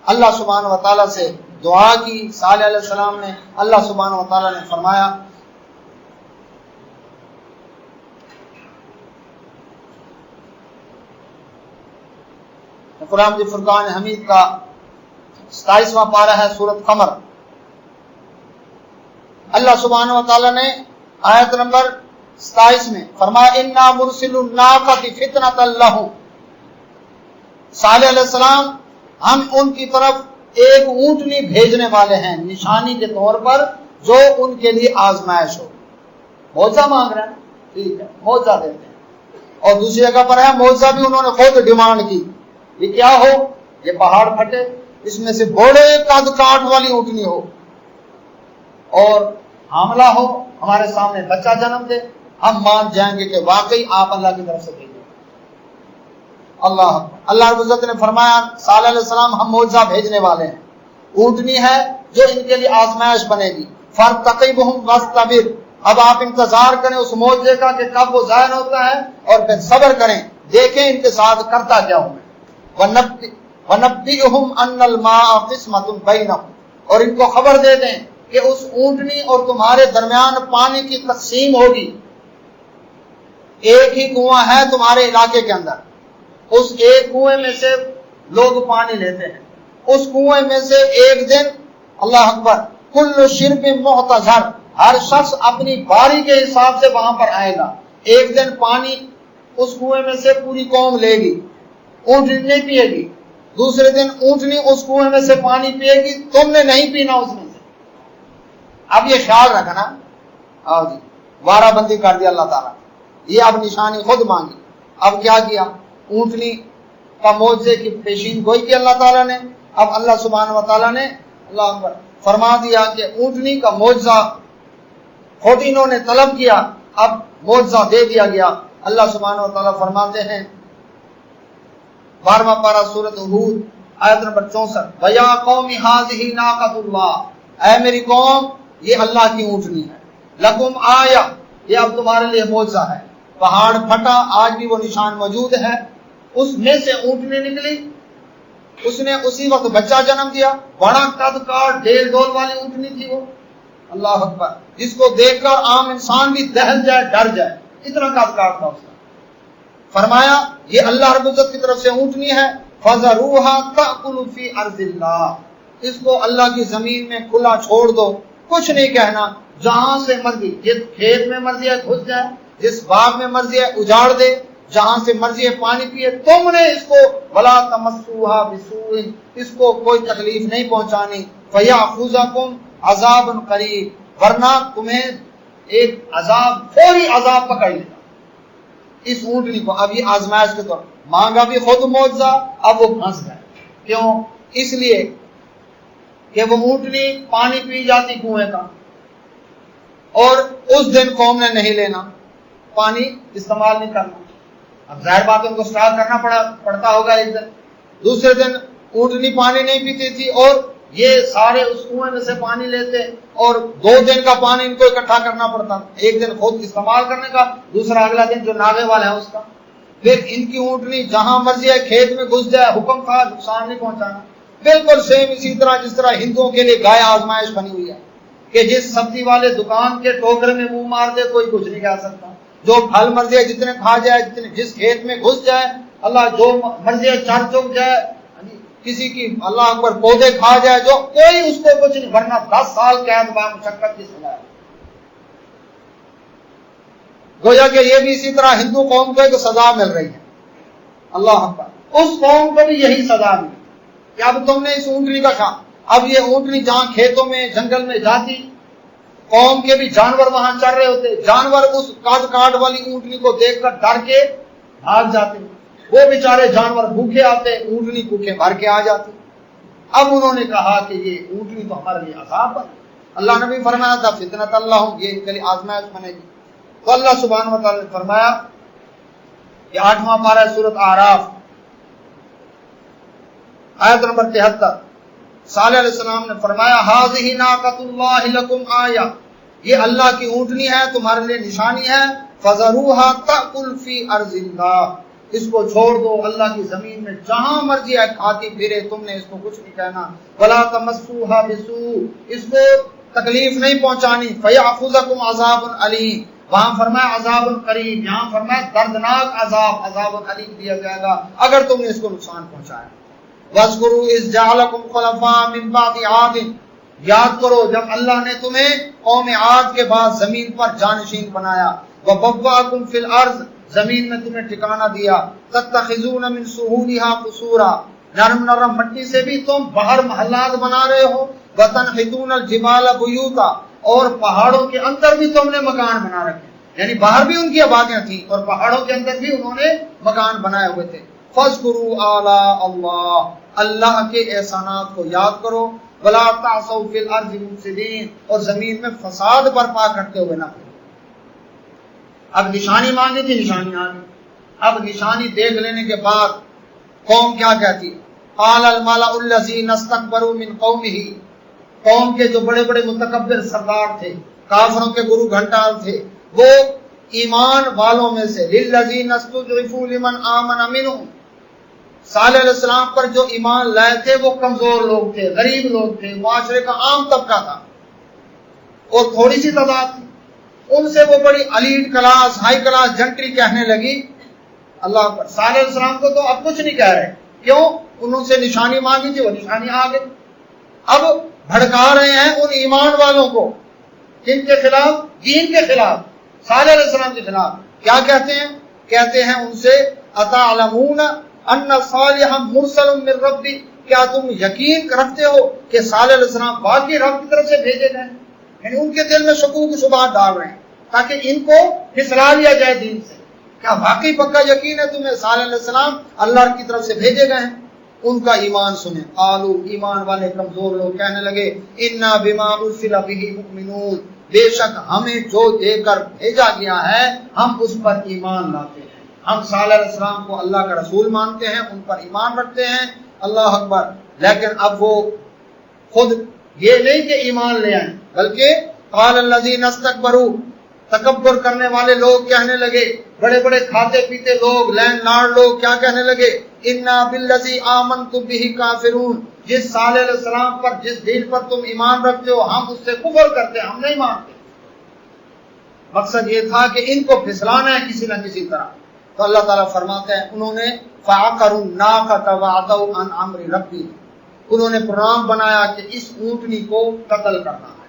اللہ سبحانہ و تعالیٰ سے دعا کی صالح علیہ السلام نے. اللہ سبحانہ و تعالیٰ نے فرمایا قرآن مجید فرقان حمید کا 27واں پارہ ہے، سورۃ قمر. اللہ سبحانہ و تعالیٰ نے آیت نمبر 27 میں فرمایا انا مرسل الناقۃ فتنۃ لہم، صالح علیہ السلام ہم ان کی طرف ایک اونٹنی بھیجنے والے ہیں نشانی کے طور پر جو ان کے لیے آزمائش ہو. معجزہ مانگ رہے ہیں، ٹھیک ہے معجزہ دیتے ہیں. اور دوسری جگہ پر ہے معجزہ بھی انہوں نے خود ڈیمانڈ کی، یہ کیا ہو؟ یہ پہاڑ پھٹے، اس میں سے بڑے قد کاٹ والی اونٹنی ہو اور حاملہ ہو، ہمارے سامنے بچہ جنم دے، ہم مان جائیں گے کہ واقعی آپ اللہ کی طرف سے بھیجے. اللہ رب العزت نے فرمایا صالح علیہ السلام ہم معجزہ بھیجنے والے ہیں، اونٹنی ہے جو ان کے لیے آزمائش بنے گی. فارتقبہم واصطبر، اب آپ انتظار کریں اس معجزے کا کہ کب وہ ظاہر ہوتا ہے، اور پھر صبر کریں، دیکھیں ان کے ساتھ کرتا کیا ہوں. وَنَبِّئْهُمْ أَنَّ الْمَاءَ قِسْمَةٌ بَيْنَهُمْ، اور ان کو خبر دے دیں کہ اس اونٹنی اور تمہارے درمیان پانی کی تقسیم ہوگی. ایک ہی کنواں ہے تمہارے علاقے کے اندر، اس ایک کنویں میں سے لوگ پانی لیتے ہیں، اس کنویں میں سے ایک دن اللہ اکبر. کل شرب محتضر، ہر شخص اپنی باری کے حساب سے وہاں پر آئے گا. ایک دن پانی اس کنویں میں سے پوری قوم لے گی، اونٹنی نہیں پیے گی. دوسرے دن اونٹنی اس کنویں میں سے پانی پیے گی، تم نے نہیں پینا اس میں سے. اب یہ خیال رکھنا. آؤ جی، وارہ بندی کر دیا اللہ تعالیٰ. یہ اب نشانی خود مانگی. اب کیا کیا؟ اونٹنی کا معجزے کی پیشین گوئی کی اللہ تعالیٰ نے. اب اللہ سبحانہ و تعالیٰ نے اللہ اکبر فرما دیا کہ اونٹنی کا معجزہ خود انہوں نے طلب کیا، اب معجزہ دے دیا گیا. اللہ سبحانہ و تعالیٰ فرماتے ہیں 12واں پارہ سورۃ ہود آیت نمبر 64، وَيَا قَوْمِ هَٰذِهِ نَاقَةُ اللَّهِ، اے میری قوم یہ اللہ کی اونٹنی ہے. لَكُمْ آیَةٌ، یہ اب تمہارے لیے معجزہ ہے. پہاڑ پھٹا، آج بھی وہ نشان موجود ہے. اس میں سے اونٹنی نکلی، اس نے اسی وقت بچہ جنم دیا. بڑا قد کاٹ ڈھیل ڈول والی اونٹنی تھی وہ. اللہ اکبر، جس کو دیکھ کر عام انسان بھی دہل جائے، ڈر جائے، اتنا قد کاٹ تھا اس کا. فرمایا یہ اللہ رب العزت کی طرف سے اونٹنی ہے. فَذَرُوهَا تَأْكُلُ فِي أَرْضِ اللَّهِ، اس کو اللہ کی زمین میں کھلا چھوڑ دو، کچھ نہیں کہنا. جہاں سے مرضی، جس کھیت میں مرضی ہے گھس جائے، جس باغ میں مرضی ہے اجاڑ دے، جہاں سے مرضی ہے پانی پیے. تم نے اس کو وَلَا تَمَسُّوهَا بِسُوءٍ، اس کو کوئی تکلیف نہیں پہنچانی. فَيَأْخُذَكُمْ عَذَابٌ قَرِيبٌ، ورنہ تمہیں ایک عذاب، فوری عذاب پکڑ لے گا اس اونٹنی کو. اب یہ آزمائش کے طور مانگا بھی خود معجزہ، اب وہ پھنس گئے. کیوں؟ اس لیے کہ وہ اونٹنی پانی پی جاتی کنویں کا، اور اس دن قوم نے نہیں لینا، پانی استعمال نہیں کرنا. اب ظاہر بات ان کو اسٹارٹ کرنا پڑتا ہوگا ایک دن. دوسرے دن اونٹنی پانی نہیں پیتی تھی، اور یہ سارے اس کنویں میں سے پانی لیتے، اور 2 دن کا پانی ان کو اکٹھا کرنا پڑتا. ایک دن خود استعمال کرنے کا، دوسرا اگلا دن جو ناغے والا ہے اس کا. پھر ان کی اونٹنی جہاں مرضی ہے کھیت میں گھس جائے، حکم تھا نقصان نہیں پہنچانا. بالکل سیم اسی طرح جس طرح ہندوؤں کے لیے گائے آزمائش بنی ہوئی ہے کہ جس سبزی والے دکان کے ٹوکرے میں منہ مار دے کوئی کچھ نہیں کہہ سکتا. جو پھل مرضی ہے جتنے کھا جائے، جتنے جس کھیت میں گھس جائے، اللہ جو مرضی ہے چر چک جائے، کسی کی اللہ اکبر پودے کھا جائے، جو کوئی اس کو کچھ نہیں، ورنہ 10 سال قید با مشقت کی سزا ہے. گویا کہ یہ بھی اسی طرح ہندو قوم کو ایک سزا مل رہی ہے. اللہ اکبر، اس قوم کو بھی یہی سزا ملی کہ اب تم نے اس اونٹنی کا کھا. اب یہ اونٹنی جہاں کھیتوں میں جنگل میں جاتی، قوم کے بھی جانور وہاں چر رہے ہوتے، جانور اس کاٹ کاٹ والی اونٹنی کو دیکھ کر ڈر کے بھاگ جاتے. وہ بیچارے جانور بھوکے آتے، اونٹنی بھوکے بھر کے آ جاتی. اب انہوں نے کہا کہ یہ اونٹنی تو ہمارے لیے عذاب بن. اللہ نے بھی فرمایا تھا فتنۃ اللہ، یہ ان کے لیے آزمائش بنے گی. تو اللہ سبحانہ و تعالی نے فرمایا کہ 8واں پارہ سورۃ اعراف آیت نمبر 73، صالح علیہ السلام نے فرمایا ھذہ ناقۃ اللہ لکم آیہ، یہ اللہ کی اونٹنی ہے تمہارے لیے نشانی ہے. فذروها تأکل فی ارض اللہ، اس کو چھوڑ دو اللہ کی زمین میں جہاں مرضی ہے کھاتی پھرے، تم نے اس کو کچھ نہیں کہنا. ولا تمسوها بسوء، اس کو تکلیف نہیں پہنچانی. فیأخذکم عذاب علیم، وہاں فرمایا عذاب قریب، یہاں فرمایا دردناک عذاب، عذاب علیم دیا جائے گا اگر تم نے اس کو نقصان پہنچایا. وَاذْكُرُوا إِذْ جَعَلَكُمْ خُلَفَاءَ مِنْ بَعْدِ عَادٍ، یاد کرو جب اللہ نے تمہیں قوم عاد کے بعد زمین پر جانشین بنایا. وَبَوَّأَكُمْ فِي الْأَرْضِ، زمین میں تمہیں ٹھکانہ دیا. تَتَّخِذُونَ مِنْ سُهُولِهَا قُصُورًا، نرم نرم مٹی سے بھی تم باہر محلات بنا رہے ہو. وَتَنْحِتُونَ الْجِبَالَ بُيُوتًا، اور پہاڑوں کے اندر بھی تم نے مکان بنا رکھے، یعنی باہر بھی ان کی آبادیاں تھیں اور پہاڑوں کے اندر بھی انہوں نے مکان بنائے ہوئے تھے. فَاذْكُرُوا آلَاءَ اللَّهِ، اللہ کے احسانات کو یاد کرو. وَلَا تَعْثَوْا فِي الْأَرْضِ مُفْسِدِينَ، اور زمین میں فساد برپا کرتے ہوئے نہ. اب نشانی مانگی تھی، نشانی آ گئی. اب نشانی دیکھ لینے کے بعد قوم کیا کہتی؟ قال الملأ الذين استكبروا من قومه، قوم کے جو بڑے بڑے متکبر سردار تھے، کافروں کے گرو گھنٹال تھے، وہ ایمان والوں میں سے للذین استضعفوا لمن آمن منهم، صالح علیہ السلام پر جو ایمان لائے تھے وہ کمزور لوگ تھے، غریب لوگ تھے، معاشرے کا عام طبقہ تھا اور تھوڑی سی تعداد تھی. ان سے وہ بڑی elite class, high class gentry کہنے لگی. اللہ پر صالح علیہ السلام کو تو اب کچھ نہیں کہہ رہے. کیوں؟ انہوں سے نشانی مانگی تھی، وہ نشانی آ گئی. اب بھڑکا رہے ہیں ان ایمان والوں کو، جن کے خلاف؟ دین کے خلاف، صالح علیہ السلام کے خلاف۔ کیا کہتے ہیں؟ کہتے ہیں ان سے اتعلمون ان صالحا مرسل من ربی، کیا تم یقین رکھتے ہو کہ صالح علیہ السلام واقعی رب کی طرف سے بھیجے گئے؟ یعنی ان کے دل میں شکوک و شبہات ڈال رہے ہیں تاکہ ان کو پھسلا لیا جائے دین سے۔ کیا واقعی پکا یقین ہے تمہیں صالح علیہ السلام اللہ کی طرف سے بھیجے گئے ہیں؟ ان کا ایمان سنیں۔ قالوا، ایمان والے کمزور لوگ کہنے لگے، انا بما ارسل به مؤمنون، بے شک ہمیں جو دے کر بھیجا گیا ہے ہم اس پر ایمان لاتے ہیں۔ ہم صالح علیہ السلام کو اللہ کا رسول مانتے ہیں، ان پر ایمان رکھتے ہیں۔ اللہ اکبر۔ لیکن اب وہ خود یہ نہیں کہ ایمان لے آئیں، بلکہ قال الذین استکبروا، تکبر کرنے والے لوگ کہنے لگے، بڑے بڑے کھاتے پیتے لوگ، لینڈ لارڈ لوگ کیا کہنے لگے؟ انا بالذی آمنت بہ کافرون، جس صالح علیہ السلام پر، جس دین پر تم ایمان رکھتے ہو ہم اس سے کفر کرتے ہیں، ہم نہیں مانتے۔ مقصد یہ تھا کہ ان کو پھسلانا ہے کسی نہ کسی طرح۔ تو اللہ تعالیٰ فرماتے ہیں انہوں نے فعقروا الناقۃ وعتوا عن امر ربی، انہوں نے پروگرام بنایا کہ اس اونٹنی کو قتل کرنا ہے،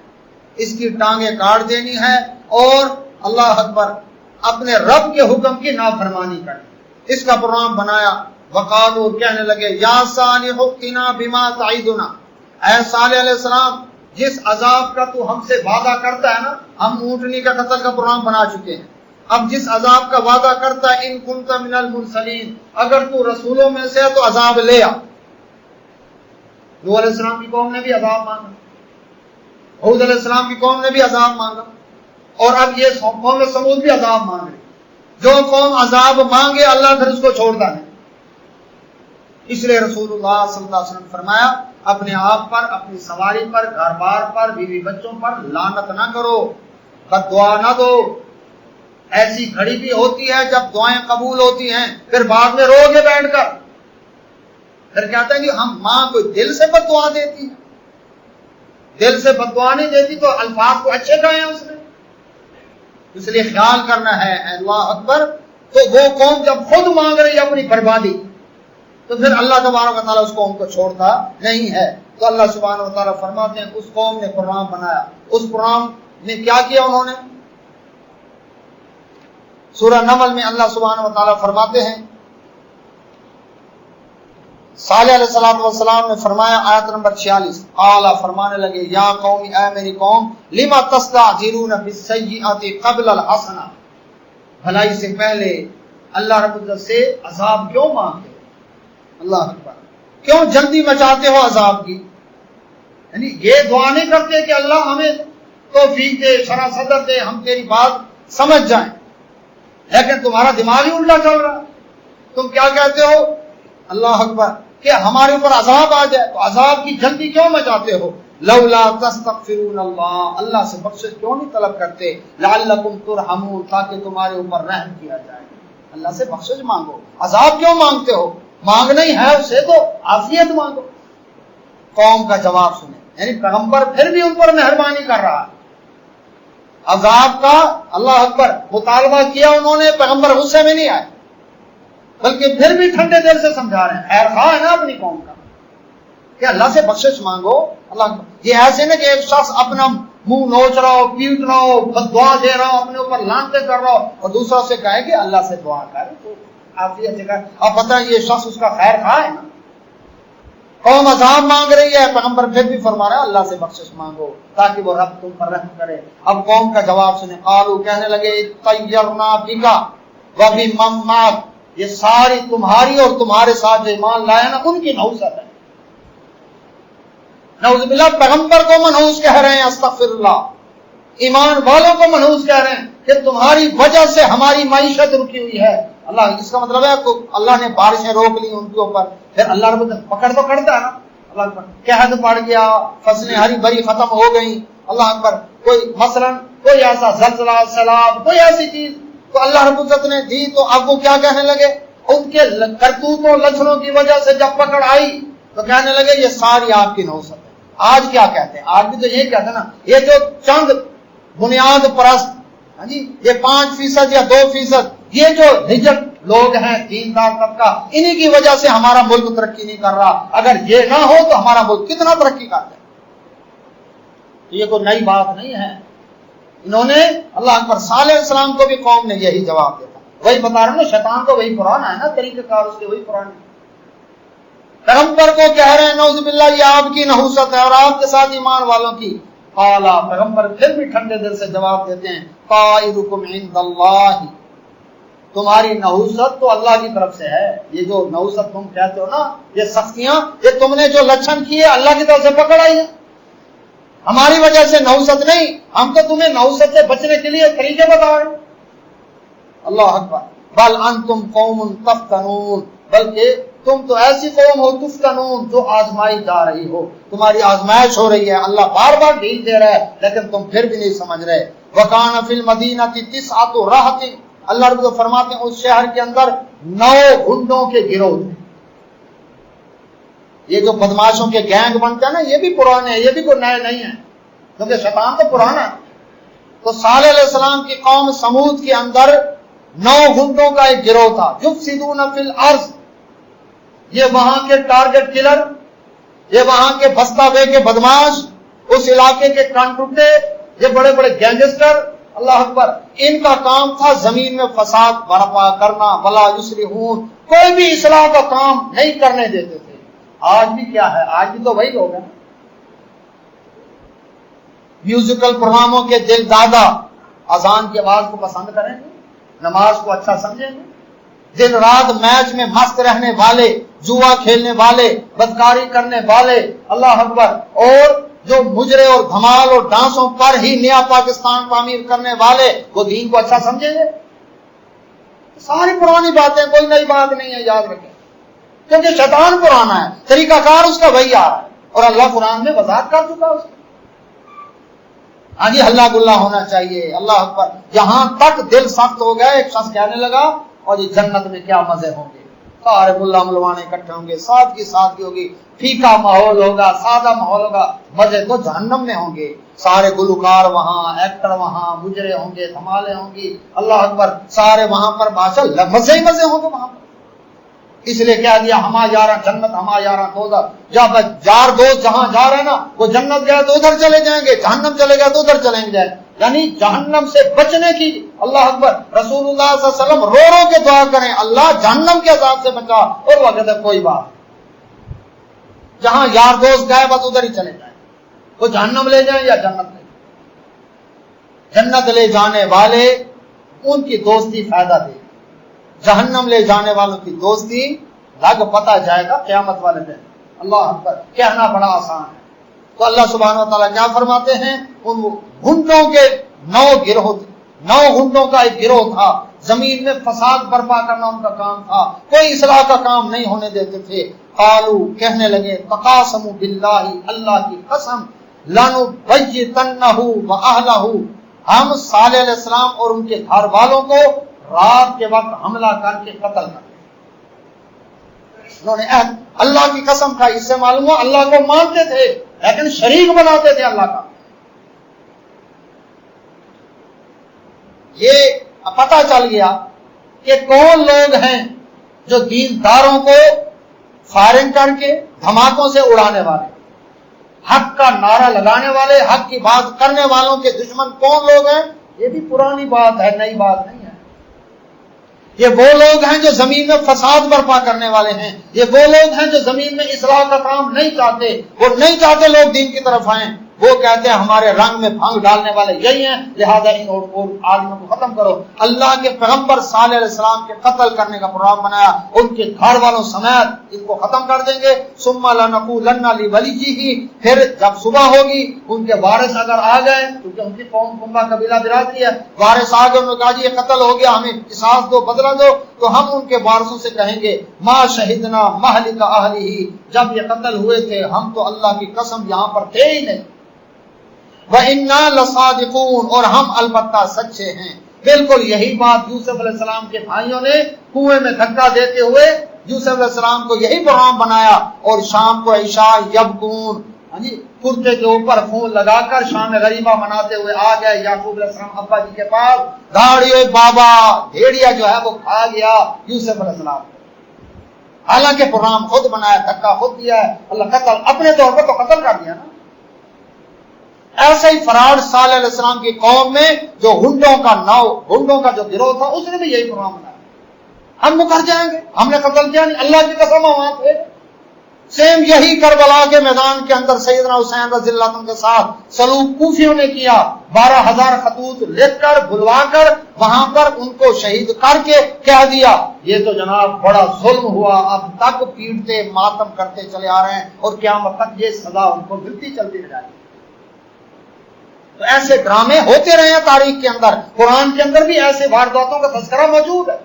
اس کی ٹانگیں کاٹ دینی ہے اور اللہ اکبر اپنے رب کے حکم کی نافرمانی کرنی، اس کا پروگرام بنایا۔ وقالوا، کہنے لگے، یا صالح ائتنا بما تعدنا، اے صالح علیہ السلام جس عذاب کا تو ہم سے وعدہ کرتا ہے نا، ہم اونٹنی کا قتل کا پروگرام بنا چکے ہیں، اب جس عذاب کا وعدہ کرتا ہے، ان کنت من المرسلین، اگر تو رسولوں میں سے ہے تو عذاب لے آ۔ نوح علیہ السلام کی قوم نے بھی عذاب مانگا، ہود علیہ السلام کی قوم نے بھی عذاب مانگا، اور اب یہ قوم سمود بھی عذاب مانگ رہی۔ جو قوم عذاب مانگے اللہ پھر اس کو چھوڑتا نہیں۔ اس لیے رسول اللہ صلی اللہ علیہ وسلم فرمایا، اپنے آپ پر، اپنی سواری پر، گھر بار پر، بیوی بچوں پر لعنت نہ کرو، بد دعا نہ دو۔ ایسی گھڑی بھی ہوتی ہے جب دعائیں قبول ہوتی ہیں، پھر بعد میں رو گے بیٹھ کر، پھر کہتے ہیں کہ ہم ماں کوئی دل سے بد دعا دیتی ہے، دل سے بد دعا نہیں دیتی تو الفاظ کو اچھے کہے ہیں اس نے۔ اس لیے خیال کرنا ہے۔ اللہ اکبر۔ تو وہ قوم جب خود مانگ رہی ہے اپنی بربادی، تو پھر اللہ تبارک و تعالیٰ اس قوم کو چھوڑتا نہیں ہے۔ تو اللہ سبحانہ و تعالیٰ فرماتے ہیں اس قوم نے پروگرام بنایا، اس پروگرام نے کیا کیا انہوں نے؟ سورہ نمل میں اللہ سبحانہ و تعالیٰ فرماتے ہیں، صالح علیہ السلام نے فرمایا، آیت نمبر 46، اعلیٰ فرمانے لگے، یا قومی، اے میری قوم، لما تستعجلون بالسیئۃ قبل الحسنہ، بھلائی سے پہلے اللہ رب العزت سے عذاب کیوں مانگتے؟ اللہ اکبر۔ کیوں جلدی مچاتے ہو عذاب کی؟ یعنی یہ دعا نہیں کرتے کہ اللہ ہمیں توفیق دے، شرح صدر دے، ہم تیری بات سمجھ جائیں، لیکن تمہارا دماغ ہی الٹا چل رہا ہے۔ تم کیا کہتے ہو؟ اللہ اکبر، کہ ہمارے اوپر عذاب آ جائے، تو عذاب کی جلدی کیوں مچاتے ہو؟ لولا تستغفرون اللہ، اللہ سے بخشش کیوں نہیں طلب کرتے؟ لعلکم ترحمون، تاکہ تمہارے اوپر رحم کیا جائے۔ اللہ سے بخشش مانگو، عذاب کیوں مانگتے ہو؟ مانگنا ہی ہے اسے تو عافیت مانگو۔ قوم کا جواب سنیں، یعنی پیغمبر پھر بھی ان پر مہربانی کر رہا ہے۔ عذاب کا اللہ اکبر مطالبہ کیا انہوں نے، پیغمبر غصے میں نہیں آئے، بلکہ پھر بھی ٹھنڈے دل سے سمجھا رہے ہیں۔ خیر خواہ ہے نا اپنی قوم کا، کہ اللہ سے بخشش مانگو۔ اللہ اکبر۔ یہ ایسے نا کہ ایک شخص اپنا منہ نوچ رہا ہو، پیٹ رہا ہو، بد دعا دے رہا ہو، اپنے اوپر لانتے کر رہا ہو، اور دوسرا سے کہے کہ اللہ سے دعا کر، عافیت سے کر۔ اب پتہ ہے یہ شخص اس کا خیر خواہ ہے نا۔ قوم عذاب مانگ رہی ہے، پیغمبر پھر بھی فرما رہا ہے اللہ سے بخشش مانگو تاکہ وہ رب تم پر رحم کرے۔ اب قوم کا جواب سنیں، قالوا، کہنے لگے، طیرنا بک وبمن معک، یہ ساری تمہاری اور تمہارے ساتھ جو ایمان لائے نا ان کی نحوست ہے۔ نعوذ باللہ، پیغمبر کو منحوس کہہ رہے ہیں، استغفر اللہ، ایمان والوں کو منحوس کہہ رہے ہیں کہ تمہاری وجہ سے ہماری معیشت رکی ہوئی ہے۔ اللہ، اس کا مطلب ہے کہ اللہ نے بارشیں روک لی ان کے اوپر، پھر اللہ رب پکڑ تو کرتا ہے نا۔ اللہ اکبر، قحط پڑ گیا، فصلیں ہری بھری ختم ہو گئیں۔ اللہ اکبر، کوئی مثلا کوئی ایسا زلزلہ، سیلاب، کوئی ایسی چیز تو اللہ رب العزت نے دی، تو اب وہ کیا کہنے لگے؟ ان کے کرتوتوں لچھنوں کی وجہ سے جب پکڑ آئی تو کہنے لگے یہ ساری آپ کی نحوست ہے۔ آج کیا کہتے ہیں؟ آج بھی تو یہی کہتے ہیں نا، یہ جو چند بنیاد پرست، ہاں جی، یہ 5% یا 2%، یہ جو رجٹ لوگ ہیں، دیندار طبقہ، انہی کی وجہ سے ہمارا ملک ترقی نہیں کر رہا۔ اگر یہ نہ ہو تو ہمارا ملک کتنا ترقی کرتا ہے۔ تو یہ کوئی نئی بات نہیں ہے. انہوں نے اللہ اکبر صالح علیہ السلام کو بھی قوم نے یہی جواب دیتا. وہی بتا رہا ہوں نا، شیطان تو وہی پرانا ہے نا، طریقہ کار اس کے وہی پرانے. پیغمبر کو کہہ رہے ہیں نعوذ باللہ یہ آپ کی نحوست ہے اور آپ کے ساتھ ایمان والوں کی. قالا، پیغمبر پھر بھی ٹھنڈے دل سے جواب دیتے ہیں، قائدکم عند اللہ، تمہاری نحوست تو اللہ کی طرف سے ہے. یہ جو نحوست تم کہتے ہو نا، یہ سختیاں، یہ تم نے جو لچھن کیے اللہ کی طرف سے پکڑ آئی ہے، ہماری وجہ سے نحوست نہیں. ہم تو تمہیں نحوست سے بچنے کے لیے طریقے بتا رہے ہیں. اللہ اکبر. بل انتم قوم تفتنون، بلکہ تم تو ایسی قوم ہو تفتنون جو آزمائی جا رہی ہو، تمہاری آزمائش ہو رہی ہے. اللہ بار بار ڈھیل دے رہا ہے لیکن تم پھر بھی نہیں سمجھ رہے. وکان فی المدینہ تسعۃ رہط، اللہ رب فرماتے ہیں اس شہر کے اندر 9 گنڈوں کے گروہ تھے. یہ جو بدماشوں کے گینگ بنتے ہیں نا، یہ بھی پرانے ہیں، یہ بھی کوئی نئے نہیں ہیں، کیونکہ شیطان تو پرانا ہے. تو صالح علیہ السلام کی قوم سمود کے اندر 9 گنڈوں کا ایک گروہ تھا. یفسدون فی الارض، یہ وہاں کے ٹارگٹ کلر، یہ وہاں کے بستہ بے کے بدماش، اس علاقے کے کانٹوٹے، یہ بڑے بڑے گینگسٹر. اللہ اکبر. ان کا کام تھا زمین میں فساد برپا کرنا. ولا یصلحون، کوئی بھی اصلاح کا کام نہیں کرنے دیتے تھے. آج بھی کیا ہے، آج بھی تو وہی لوگ ہیں. میوزیکل پروگراموں کے دل دادا اذان کی آواز کو پسند کریں گے، نماز کو اچھا سمجھیں گے. دن رات میچ میں مست رہنے والے، جوا کھیلنے والے، بدکاری کرنے والے، اللہ اکبر، اور جو مجرے اور دھمال اور ڈانسوں پر ہی نیا پاکستان تعمیر کرنے والے، وہ دین کو اچھا سمجھیں گے. ساری پرانی باتیں، کوئی نئی بات نہیں ہے، یاد رکھیں. کیونکہ شیطان پرانا ہے، طریقہ کار اس کا وہی آ رہا ہے، اور اللہ قرآن میں وضاحت کر چکا اس کو. ہاں جی، ہلا گلا ہونا چاہیے. اللہ اکبر. یہاں تک دل سخت ہو گیا، ایک شخص کہنے لگا اور یہ جنت میں کیا مزے ہوں گے، سارے ملا ملوانے اکٹھے ہوں گے، سادگی ہوگی، پھیکا ماحول ہوگا، سادہ ماحول ہوگا. مزے تو جہنم میں ہوں گے. سارے گلوکار وہاں، ایکٹر وہاں، مجرے ہوں گے، دھمالے ہوں گی. اللہ اکبر. سارے وہاں پر ماشاءاللہ مزے ہی مزے ہوں گے وہاں پر. اس لیے کہہ دیا ہما یاراں جنت، ہما یاراں دوزخ. جب یار دوست جہاں جا رہے ہیں نا، وہ جنت گئے تو ادھر چلے جائیں گے، جہنم چلے گئے تو ادھر چلیں گے. یعنی جہنم سے بچنے کی. اللہ اکبر. رسول اللہ صلی اللہ علیہ وسلم رو کے دعا کریں، اللہ جہنم کے عذاب سے بچا. اور وہ کہتے ہیں کوئی بات، جہاں یار دوست گئے بس ادھر ہی چلے جائیں، وہ جہنم لے جائیں یا جنت لے جائیں. جنت لے جانے والے ان کی دوستی فائدہ دے، جہنم لے جانے والوں کی دوستی لگ پتہ جائے گا قیامت والے دن. اللہ اکبر. کہنا بڑا آسان ہے. تو اللہ سبحانہ و تعالیٰ کیا فرماتے ہیں، ان گھنٹوں کے 9 گروہ تھے، 9 گھنٹوں کا ایک گروہ تھا. زمین میں فساد برپا کرنا ان کا کام تھا، کوئی اصلاح کا کام نہیں ہونے دیتے تھے. قالوا، کہنے لگے، تقاسموا باللہ، اللہ کی قسم، لنبیتنہ واہلہ، ہم صالح علیہ السلام اور ان کے گھر والوں کو رات کے وقت حملہ کر کے قتل کر دیا. انہوں نے اللہ کی قسم کھائی. اس سے معلوم ہوا اللہ کو مانتے تھے لیکن شریک بناتے تھے اللہ کا. یہ پتہ چل گیا کہ کون لوگ ہیں جو دینداروں کو فائرنگ کر کے دھماکوں سے اڑانے والے، حق کا نعرہ لگانے والے، حق کی بات کرنے والوں کے دشمن کون لوگ ہیں. یہ بھی پرانی بات ہے، نئی بات نہیں ہے. یہ وہ لوگ ہیں جو زمین میں فساد برپا کرنے والے ہیں. یہ وہ لوگ ہیں جو زمین میں اصلاح کا کام نہیں چاہتے. وہ نہیں چاہتے لوگ دین کی طرف آئیں. وہ کہتے ہیں ہمارے رنگ میں بھنگ ڈالنے والے یہی ہیں، لہذا ان اور آدمیوں کو ختم کرو. اللہ کے پیغمبر صالح علیہ السلام کے قتل کرنے کا پروگرام بنایا، ان کے گھر والوں سمیت ان کو ختم کر دیں گے. ثم لنقولن لولیہ، پھر جب صبح ہوگی ان کے وارث اگر آ گئے، کیونکہ ان کی قوم کنبہ قبیلہ برادری ہے، وارث آ گئے، انہوں نے کہا جی یہ قتل ہو گیا، ہمیں قصاص دو، بدلہ دو، تو ہم ان کے وارثوں سے کہیں گے ما شہدنا مہلک اہلہ، جب یہ قتل ہوئے تھے ہم تو اللہ کی قسم یہاں پر تھے ہی نہیں. وَإِنَّا لَصَادِقُونَ، اور ہم البتہ سچے ہیں. بالکل یہی بات یوسف علیہ السلام کے بھائیوں نے کنویں میں دھکا دیتے ہوئے یوسف علیہ السلام کو یہی پروگرام بنایا. اور شام کو عشاء یبکون، کرتے کے اوپر خون لگا کر شام غریبہ مناتے ہوئے آ گئے یعقوب علیہ السلام ابا جی کے پاس. داڑیے بابا، بھیڑیا جو ہے وہ کھا گیا یوسف علیہ السلام کو. حالانکہ پروگرام خود بنایا، دھکا خود دیا ہے. اللہ قتل اپنے طور پر تو قتل کر دیا نا. ایسا ہی فراڈ صالح علیہ السلام کی قوم میں جو ہنڈوں کا جو گروہ تھا، اس نے بھی یہی پروگرام بنایا، ہم مکر جائیں گے، ہم نے قتل کیا نہیں، اللہ کی قسم وہاں پہ سیم یہی کربلا کے میدان کے اندر سیدنا حسین رضی اللہ عنہ کے ساتھ سلوک کوفیوں نے کیا، 12,000 خطوط لکھ کر بلوا کر وہاں پر ان کو شہید کر کے کہہ دیا یہ تو جناب بڑا ظلم ہوا، اب تک پیٹتے ماتم کرتے چلے آ رہے ہیں اور قیامت تک یہ سزا ان کو ملتی چلتی رہ جائے گی۔ تو ایسے ڈرامے ہوتے رہے ہیں تاریخ کے اندر، قرآن کے اندر بھی ایسے وارداتوں کا تذکرہ موجود ہے۔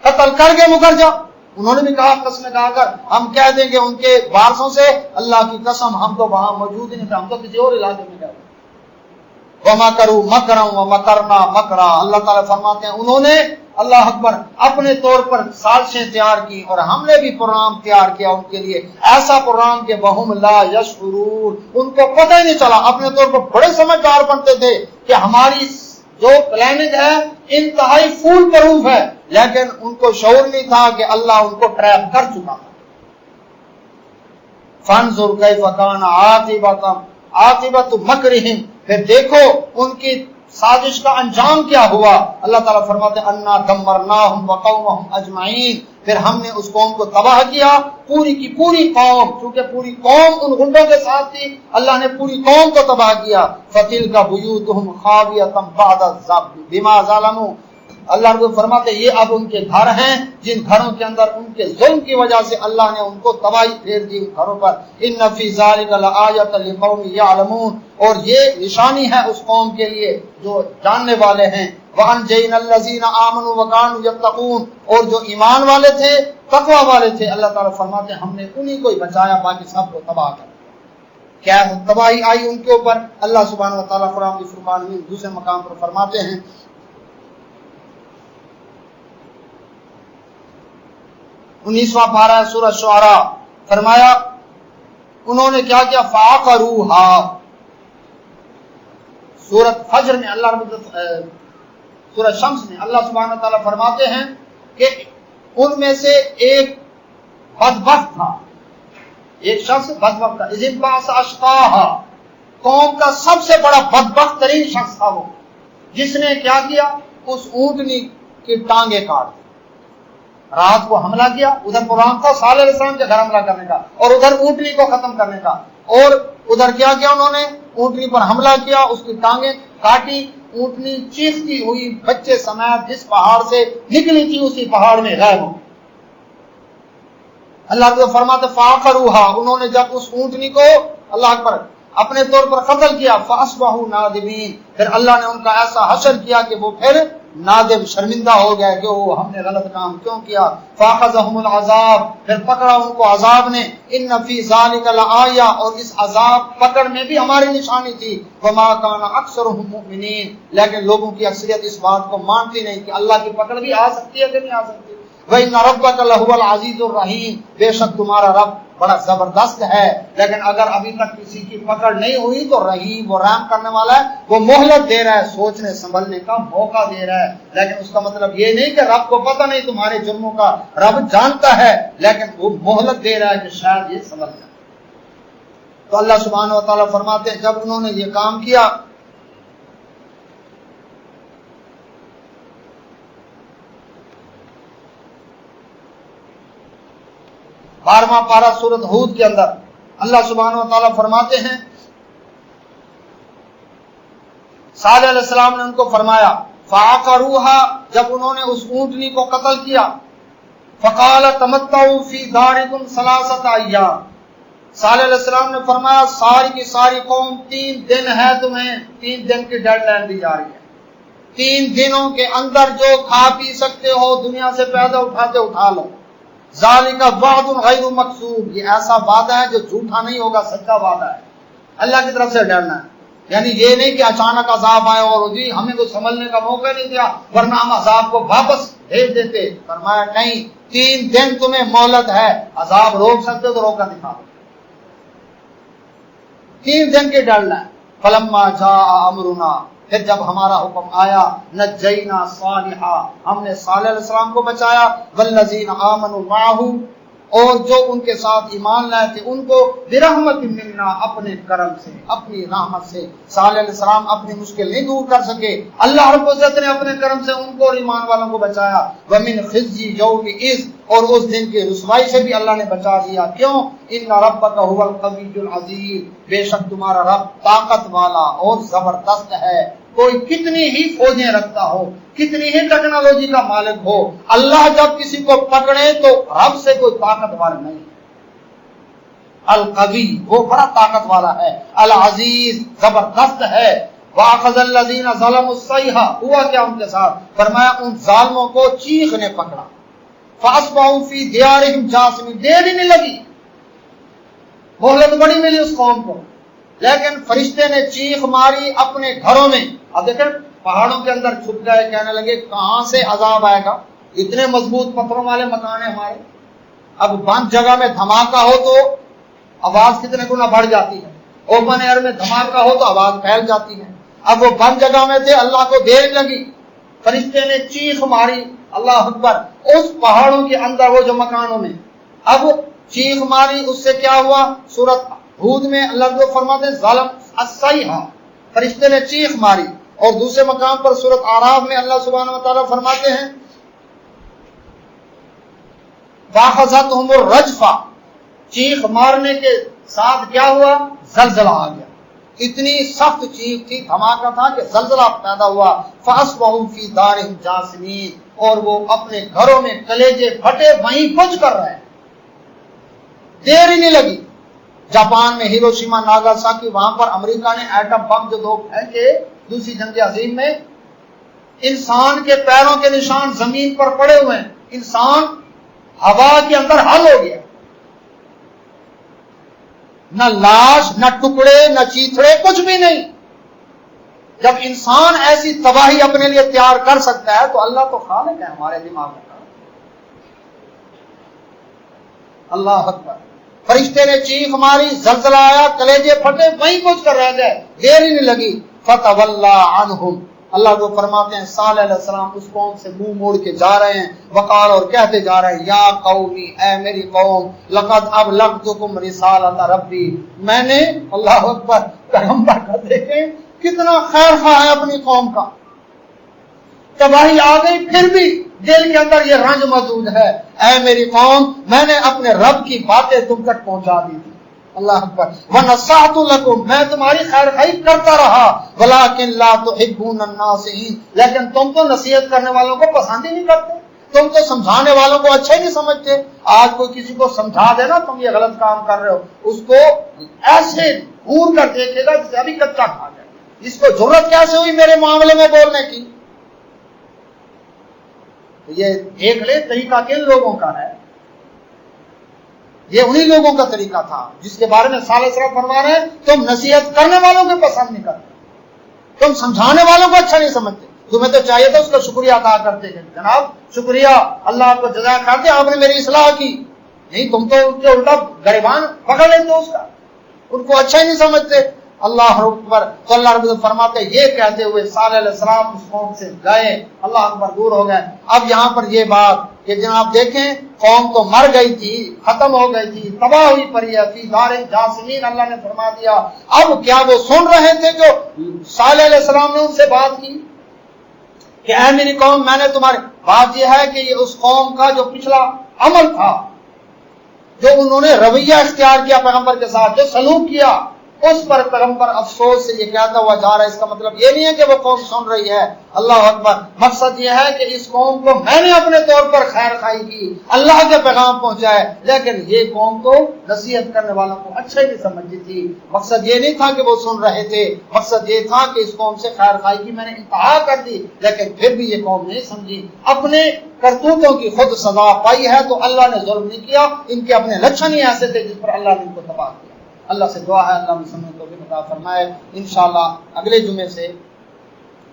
قتل کر کے مکر جا، انہوں نے بھی کہا قسم کہا کر ہم کہہ دیں گے ان کے وارثوں سے اللہ کی قسم ہم تو وہاں موجود ہی نہیں تھے، ہم تو کسی اور علاقے میں گئے۔ وَمَكَرُوا مَكْرًا وَمَكَرْنَا مَكْرًا، اللہ تعالیٰ فرماتے ہیں انہوں نے اللہ اکبر اپنے طور پر سازشیں تیار کی اور ہم نے بھی پروگرام تیار کیا ان کے لیے، ایسا پروگرام کہ وَهُمْ لَا يَشْعُرُونَ، ان کو پتہ ہی نہیں چلا، اپنے طور پر بڑے سمجھدار بنتے تھے کہ ہماری جو پلاننگ ہے انتہائی فول پروف ہے، لیکن ان کو شعور نہیں تھا کہ اللہ ان کو ٹریپ کر چکا تھا۔ فَانظُرْ كَيْفَ كَانَ عَاقِبَةُ مَكْرِهِمْ، پھر دیکھو ان کی سازش کا انجام کیا ہوا۔ اللہ تعالیٰ فرماتے ہیں اَنَّا دَمَّرْنَاهُمْ وَقَوْمَهُمْ أَجْمَعِينَ، پھر ہم نے اس قوم کو تباہ کیا، پوری کی پوری قوم، چونکہ پوری قوم ان گنڈوں کے ساتھ تھی، اللہ نے پوری قوم کو تباہ کیا۔ فَتِلْكَ بُيُوتُهُمْ خَاوِيَةً بَعْدَ بِمَا ظَلَمُوا، اللہ رب فرماتے یہ اب ان کے گھر ہیں جن گھروں کے اندر ان کے ظلم کی وجہ سے اللہ نے ان کو تباہی پھیر دی ان گھروں پر۔ ان فی ذلک لآیۃ لقوم یعلمون، اور یہ نشانی ہے اس قوم کے لیے جو جاننے والے ہیں۔ وانجینا الذین آمنوا وکانوا یتقون، اور جو ایمان والے تھے تقوی والے تھے، اللہ تعالیٰ فرماتے ہیں ہم نے انہی کو ہی بچایا، باقی سب کو تباہ کر کیا تباہی آئی ان کے اوپر۔ اللہ سبحانہ و تعالیٰ قرآن کی فرمان میں دوسرے مقام پر فرماتے ہیں 19واں پارہ سورہ شعراء، فرمایا انہوں نے کیا کیا، فَعَقَرُوهَا، سورۃ فجر میں اللہ رب سورہ شمس میں اللہ سبحانہ تعالیٰ فرماتے ہیں کہ ان میں سے ایک بدبخت تھا، ایک شخص بدبخت تھا، اذ انبعث اشقاها، قوم کا سب سے بڑا بدبخت ترین شخص تھا وہ، جس نے کیا کیا، اس اونٹنی کی ٹانگیں کاٹ دی۔ رات کو حملہ کیا، ادھر پروگرام تھا صالح علیہ السلام کے گھر حملہ کرنے کا اور ادھر اونٹنی کو ختم کرنے کا، اور ادھر کیا کیا انہوں نے، اونٹنی پر حملہ کیا، اس کی ٹانگیں کاٹی، اونٹنی چیختی ہوئی بچے سمیت جس پہاڑ سے نکلی تھی اسی پہاڑ میں غائب ہو۔ اللہ تعالیٰ فرماتے فَعَقَرُوهَا، انہوں نے جب اس اونٹنی کو اللہ اکبر اپنے طور پر قتل کیا، فَأَصْبَحُوا نَادِمِينَ، پھر اللہ نے ان کا ایسا حشر کیا کہ وہ پھر نادم شرمندہ ہو گئے کہ وہ ہم نے غلط کام کیوں کیا۔ فَأَخَذَهُمُ الْعَذَابُ، پھر پکڑا ان کو عذاب نے، إِنَّ فِي ذَلِكَ لَآیَةً، اور اس عذاب پکڑ میں بھی ہماری نشانی تھی، وَمَا كَانَ أَكْثَرُهُم مُؤْمِنِينَ، لیکن لوگوں کی اکثریت اس بات کو مانتی نہیں کہ اللہ کی پکڑ بھی آ سکتی ہے کہ نہیں آ سکتی۔ وَإِنَّ رَبَّكَ لَهُوَ الْعَزِيزُ الرَّحِيمُ، بے شک تمہارا رب بڑا زبردست ہے، لیکن اگر ابھی تک کسی کی پکڑ نہیں ہوئی تو رحیم، وہ رحم کرنے والا ہے، وہ مہلت دے رہا ہے، سوچنے سنبھلنے کا موقع دے رہا ہے، لیکن اس کا مطلب یہ نہیں کہ رب کو پتہ نہیں تمہارے جرموں کا، رب جانتا ہے لیکن وہ مہلت دے رہا ہے کہ شاید یہ سنبھل جائے۔ تو اللہ سبحانہ و تعالیٰ فرماتے ہیں جب انہوں نے یہ کام کیا، بارہواں پارہ سورۃ ہود کے اندر اللہ سبحانہ و تعالیٰ فرماتے ہیں صالح علیہ السلام نے ان کو فرمایا فَعَقَرُوهَا، جب انہوں نے اس اونٹنی کو قتل کیا، فَقَالَ تَمَتَّعُوا فِي دَارِكُمْ ثَلَاثَةَ أَيَّامٍ، صالح علیہ السلام نے فرمایا ساری کی ساری قوم 3 دن ہے، تمہیں 3 دن کی ڈیڈ لائن دی جا رہی ہے، 3 دنوں کے اندر جو کھا پی سکتے ہو دنیا سے پیدا اٹھاتے اٹھا لو۔ ذالک وعد غیر مکذوب، یہ ایسا وعدہ ہے جو جھوٹا نہیں ہوگا، سچا وعدہ ہے، اللہ کی طرف سے ڈرنا ہے، یعنی یہ نہیں کہ اچانک عذاب آئے اور جی ہمیں کو سنبھلنے کا موقع نہیں دیا ورنہ ہم عذاب کو واپس بھیج دیتے۔ فرمایا نہیں، 3 دن تمہیں مہلت ہے، عذاب روک سکتے تو روکا دکھا دو، 3 دن کی ڈرنا ہے۔ فلما جاء امرنا، پھر جب ہمارا حکم آیا، نجینا صالحا، ہم نے صالح علیہ السلام کو بچایا، والذین آمنوا معه، اور جو ان کے ساتھ ایمان لائے تھے ان کو برحمت منا اپنے کرم سے اپنی رحمت سے صالح علیہ السلام اپنی مشکل نہیں دور کر سکے، اللہ رب العزت نے اپنے کرم سے ان کو اور ایمان والوں کو بچایا۔ ومن خزي يومئذ، اور اس دن کی رسوائی سے بھی اللہ نے بچا دیا۔ کیوں؟ ان ربک هو القوی العزیز، بے شک تمہارا رب طاقت والا اور زبردست ہے۔ کوئی کتنی ہی فوجیں رکھتا ہو، کتنی ہی ٹیکنالوجی کا مالک ہو، اللہ جب کسی کو پکڑے تو رب سے کوئی طاقتور نہیں ہے۔ القوی، وہ بڑا طاقت والا ہے، العزیز، زبردست ہے۔ وَأَخَذَ الَّذِينَ ظَلَمُوا الصَّيْحَةُ، ہوا کیا ان کے ساتھ؟ فرمایا ان ظالموں کو چیخ نے پکڑا۔ فَأَصْبَحُوا فِي دِيَارِهِمْ جَاثِمِينَ، دیر ہی نہیں لگی، مہلت بڑی ملی اس قوم کو، لیکن فرشتے نے چیخ ماری اپنے گھروں میں۔ اب دیکھیں پہاڑوں کے اندر چھپ گئے، کہنے لگے کہاں سے عذاب آئے گا، اتنے مضبوط پتھروں والے مکان ہیں ہمارے۔ اب بند جگہ میں دھماکہ ہو تو آواز کتنے گنا بڑھ جاتی ہے، اوپن ایئر میں دھماکہ ہو تو آواز پھیل جاتی ہے۔ اب وہ بند جگہ میں تھے، اللہ کو دیر لگی، فرشتے نے چیخ ماری، اللہ اکبر، اس پہاڑوں کے اندر وہ جو مکانوں میں، اب چیخ ماری، اس سے کیا ہوا؟ سورۃ ہود میں اللہ جو فرماتے ہیں ظالم الصیحہ، فرشتے نے چیخ ماری، اور دوسرے مقام پر سورۃ اعراف میں اللہ سبحانہ وتعالی فرماتے ہیں فَأَخَذَتْهُمُ الرَّجْفَةُ، چیخ مارنے کے ساتھ کیا ہوا؟ زلزلہ آ گیا، اتنی سخت چیخ تھی، دھماکہ تھا کہ زلزلہ پیدا ہوا۔ فَأَصْبَحُوا فِي دَارِهِمْ جَاثِمِينَ، اور وہ اپنے گھروں میں کلیجے پھٹے وہیں کچھ کر رہے ہیں، دیر ہی نہیں لگی۔ جاپان میں ہیروشیما ناگاساکی، وہاں پر امریکہ نے ایٹم بم جو دو پھینکے دوسری جنگ عظیم میں، انسان کے پیروں کے نشان زمین پر پڑے ہوئے ہیں، انسان ہوا کے اندر حل ہو گیا، نہ لاش، نہ ٹکڑے، نہ چیتڑے، کچھ بھی نہیں۔ جب انسان ایسی تباہی اپنے لیے تیار کر سکتا ہے تو اللہ تو خالق ہے ہمارے دماغ میں۔ اللہ اکبر، فرشتے نے چیخ ماری، زلزلہ آیا، کلیجے پھٹے، وہیں کچھ کر رہ گئے، دیر ہی نہیں لگی۔ فَتَوَلَّى عَنْهُمْ، اللہ جو فرماتے ہیں صالح علیہ السلام اس قوم سے منہ موڑ کے جا رہے ہیں، وقال، اور کہتے جا رہے ہیں، یا قومی، اے میری قوم، لقد ابلغتکم رسالۃ ربی، میں نے، اللہ اکبر، پیغمبر کا دیکھیں کتنا خیر خواہ ہے اپنی قوم کا، تباہی آ گئی پھر بھی دل کے اندر یہ رنج موجود ہے، اے میری قوم، میں نے اپنے رب کی باتیں تم تک پہنچا دی تھی، اللہ اکبر، وَنَصَحْتُ لَكُمْ، میں تمہاری خیر خواہی کرتا رہا، وَلَٰكِن لَا تُحِبُّونَ النَّاصِحِينَ، لیکن تم تو نصیحت کرنے والوں کو پسند ہی نہیں کرتے، تم تو سمجھانے والوں کو اچھا ہی نہیں سمجھتے۔ آج کوئی کسی کو سمجھا دے نا تم یہ غلط کام کر رہے ہو، اس کو ایسے گور کر دیکھے گا جسے ابھی کچا کھا جائے، اس کو ضرورت کیسے ہوئی میرے معاملے میں بولنے کی؟ یہ دیکھ لے طریقہ کن لوگوں کا ہے، یہ انہی لوگوں کا طریقہ تھا جس کے بارے میں صالح علیہ السلام فرما رہے ہیں تم نصیحت کرنے والوں کو پسند نہیں کرتے، تم سمجھانے والوں کو اچھا نہیں سمجھتے، تمہیں تو چاہیے تھا اس کا شکریہ ادا کرتے کہ جناب شکریہ، اللہ آپ کو جزا کرتے، آپ نے میری اصلاح کی، نہیں تم تو ان کے الٹا گریبان پکڑ لیتے اس کا، ان کو اچھا ہی نہیں سمجھتے۔ اللہ اکبر، تو اللہ رب العزت فرماتے یہ کہتے ہوئے صالح علیہ السلام اس قوم سے گئے، اللہ اکبر، دور ہو گئے۔ اب یہاں پر یہ بات کہ جناب دیکھیں قوم تو مر گئی تھی، ختم ہو گئی تھی، تباہ ہوئی پڑی ہے، فی دار جاثمین، اللہ نے فرما دیا۔ اب کیا وہ سن رہے تھے جو صالح علیہ السلام نے ان سے بات کی کہ اے میری قوم، میں نے تمہاری بات یہ ہے کہ یہ اس قوم کا جو پچھلا عمل تھا، جو انہوں نے رویہ اختیار کیا پیغمبر کے ساتھ، جو سلوک کیا، اس پر پیغمبر افسوس سے یہ کہتا ہوا جا رہا ہے۔ اس کا مطلب یہ نہیں ہے کہ وہ قوم سن رہی ہے، اللہ اکبر، مقصد یہ ہے کہ اس قوم کو میں نے اپنے طور پر خیر خواہی کی، اللہ کے پیغام پہنچائے، لیکن یہ قوم تو نصیحت کرنے والوں کو اچھا ہی نہیں سمجھتی تھی۔ مقصد یہ نہیں تھا کہ وہ سن رہے تھے، مقصد یہ تھا کہ اس قوم سے خیر خواہی کی میں نے انتہا کر دی، لیکن پھر بھی یہ قوم نہیں سمجھی، اپنے کرتوتوں کی خود سزا پائی ہے۔ تو اللہ نے ظلم نہیں کیا، ان کے اپنے لچھن ہی ایسے تھے جس پر اللہ نے ان کو تباہ کیا۔ اللہ سے دعا ہے اللہ مسلم کو بھی عطا فرمائے۔ انشاءاللہ اگلے جمعے سے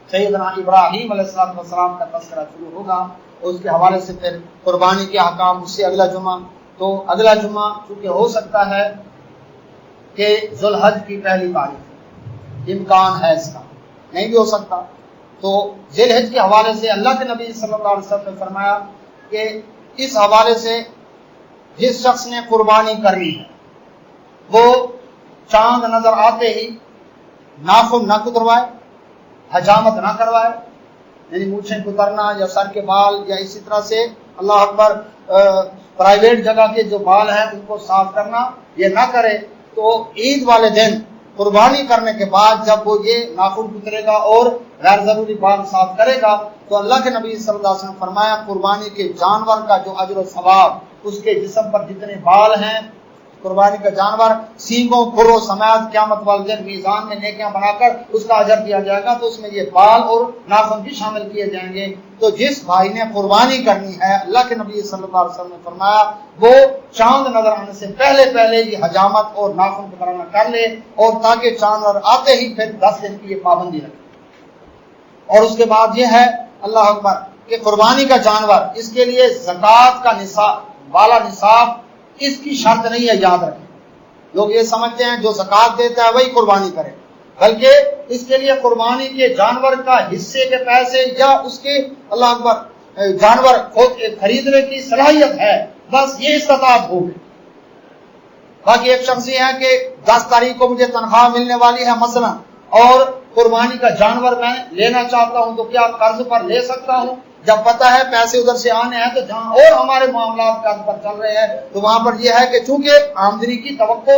سیدنا ابراہیم علیہ السلام کا تذکرہ شروع ہوگا، اس کے حوالے سے پھر قربانی کے احکام، اس سے اگلا جمعہ، تو اگلا جمعہ چونکہ ہو سکتا ہے کہ ذوالحج کی پہلی تاریخ، امکان ہے اس کا، نہیں بھی ہو سکتا، تو ذی الحج کے حوالے سے اللہ کے نبی صلی اللہ علیہ وسلم نے فرمایا کہ اس حوالے سے جس شخص نے قربانی کرنی ہے وہ چاند نظر آتے ہی ناخن نہ کتروائے، حجامت نہ کروائے، یعنی مونچھیں کترنا یا سر کے بال یا اسی طرح سے اللہ اکبر پرائیویٹ جگہ کے جو بال ہیں ان کو صاف کرنا یہ نہ کرے، تو عید والے دن قربانی کرنے کے بعد جب وہ یہ ناخن کترے گا اور غیر ضروری بال صاف کرے گا تو اللہ کے نبی صلی اللہ علیہ وسلم فرمایا قربانی کے جانور کا جو اجر و ثواب اس کے جسم پر جتنے بال ہیں قربانی کا جانور سینگوں کھروں سمیت قیامت والے دن میزان میں نیکیاں بنا کر اس کا اجر دیا جائے گا، تو اس میں یہ بال اور ناخن بھی شامل کیے جائیں گے۔ تو جس بھائی نے قربانی کرنی ہے اللہ کے نبی صلی اللہ علیہ وسلم نے فرمایا وہ چاند نظر آنے سے پہلے یہ حجامت اور ناخن کترانا کر لے، اور تاکہ چاند نظر آتے ہی پھر 10 دن کی یہ پابندی رکھے۔ اور اس کے بعد یہ ہے اللہ اکبر کہ قربانی کا جانور اس کے لیے زکوٰۃ کا نصاب والا نصاب اس کی شرط نہیں ہے، یاد رکھیں۔ لوگ یہ سمجھتے ہیں جو زکوٰۃ دیتا ہے وہی قربانی کرے، بلکہ اس کے لیے قربانی کے جانور کا حصے کے پیسے یا اس کے اللہ اکبر جانور خود خریدنے کی صلاحیت ہے، بس یہ استطاعت ہوگی۔ باقی ایک شخص یہ ہے کہ 10 تاریخ کو مجھے تنخواہ ملنے والی ہے مثلا، اور قربانی کا جانور میں لینا چاہتا ہوں، تو کیا قرض پر لے سکتا ہوں؟ جب پتہ ہے پیسے ادھر سے آنے ہیں تو جہاں اور ہمارے معاملات قرض پر چل رہے ہیں تو وہاں پر یہ ہے کہ چونکہ آمدنی کی توقع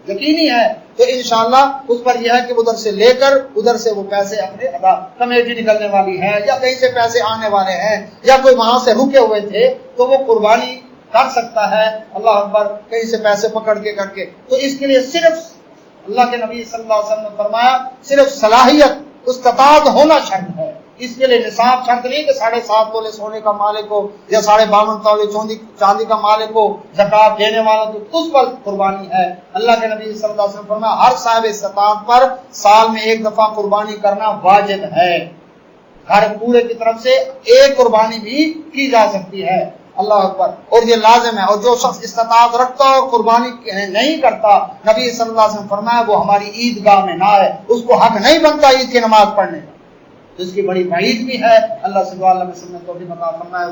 یقینی ہے تو انشاءاللہ اس پر یہ ہے کہ ادھر سے لے کر ادھر سے وہ پیسے اپنے ادا، کمیٹی نکلنے والی ہے یا کہیں سے پیسے آنے والے ہیں یا کوئی وہاں سے رکے ہوئے تھے تو وہ قربانی کر سکتا ہے اللہ اکبر کہیں سے پیسے پکڑ کے کر کے۔ تو اس کے لیے صرف اللہ کے نبی صلی اللہ علیہ وسلم نے فرمایا صرف صلاحیت استطاعت ہونا شرط ہے، اس کے لیے نصاب شرط نہیں کہ 7.5 تولے سونے کا مالک ہو یا 52.5 تولے چاندی کا مالک ہو، زکوٰۃ دینے والا تو اس پر قربانی ہے۔ اللہ کے نبی صلی اللہ علیہ وسلم فرمایا ہر صاحب استطاعت پر سال میں 1 دفعہ قربانی کرنا واجب ہے، گھر پورے کی طرف سے ایک قربانی بھی کی جا سکتی ہے اللہ اکبر، اور یہ لازم ہے۔ اور جو شخص استطاعت رکھتا اور قربانی نہیں کرتا نبی صلی اللہ علیہ وسلم فرمایا وہ ہماری عیدگاہ میں نہ ہے، اس کو حق نہیں بنتا عید کی نماز پڑھنے کا، اس کی بڑی وعید بھی ہے۔ اللہ صلی اللہ علیہ وسلم نے توفیق عطا فرمائے۔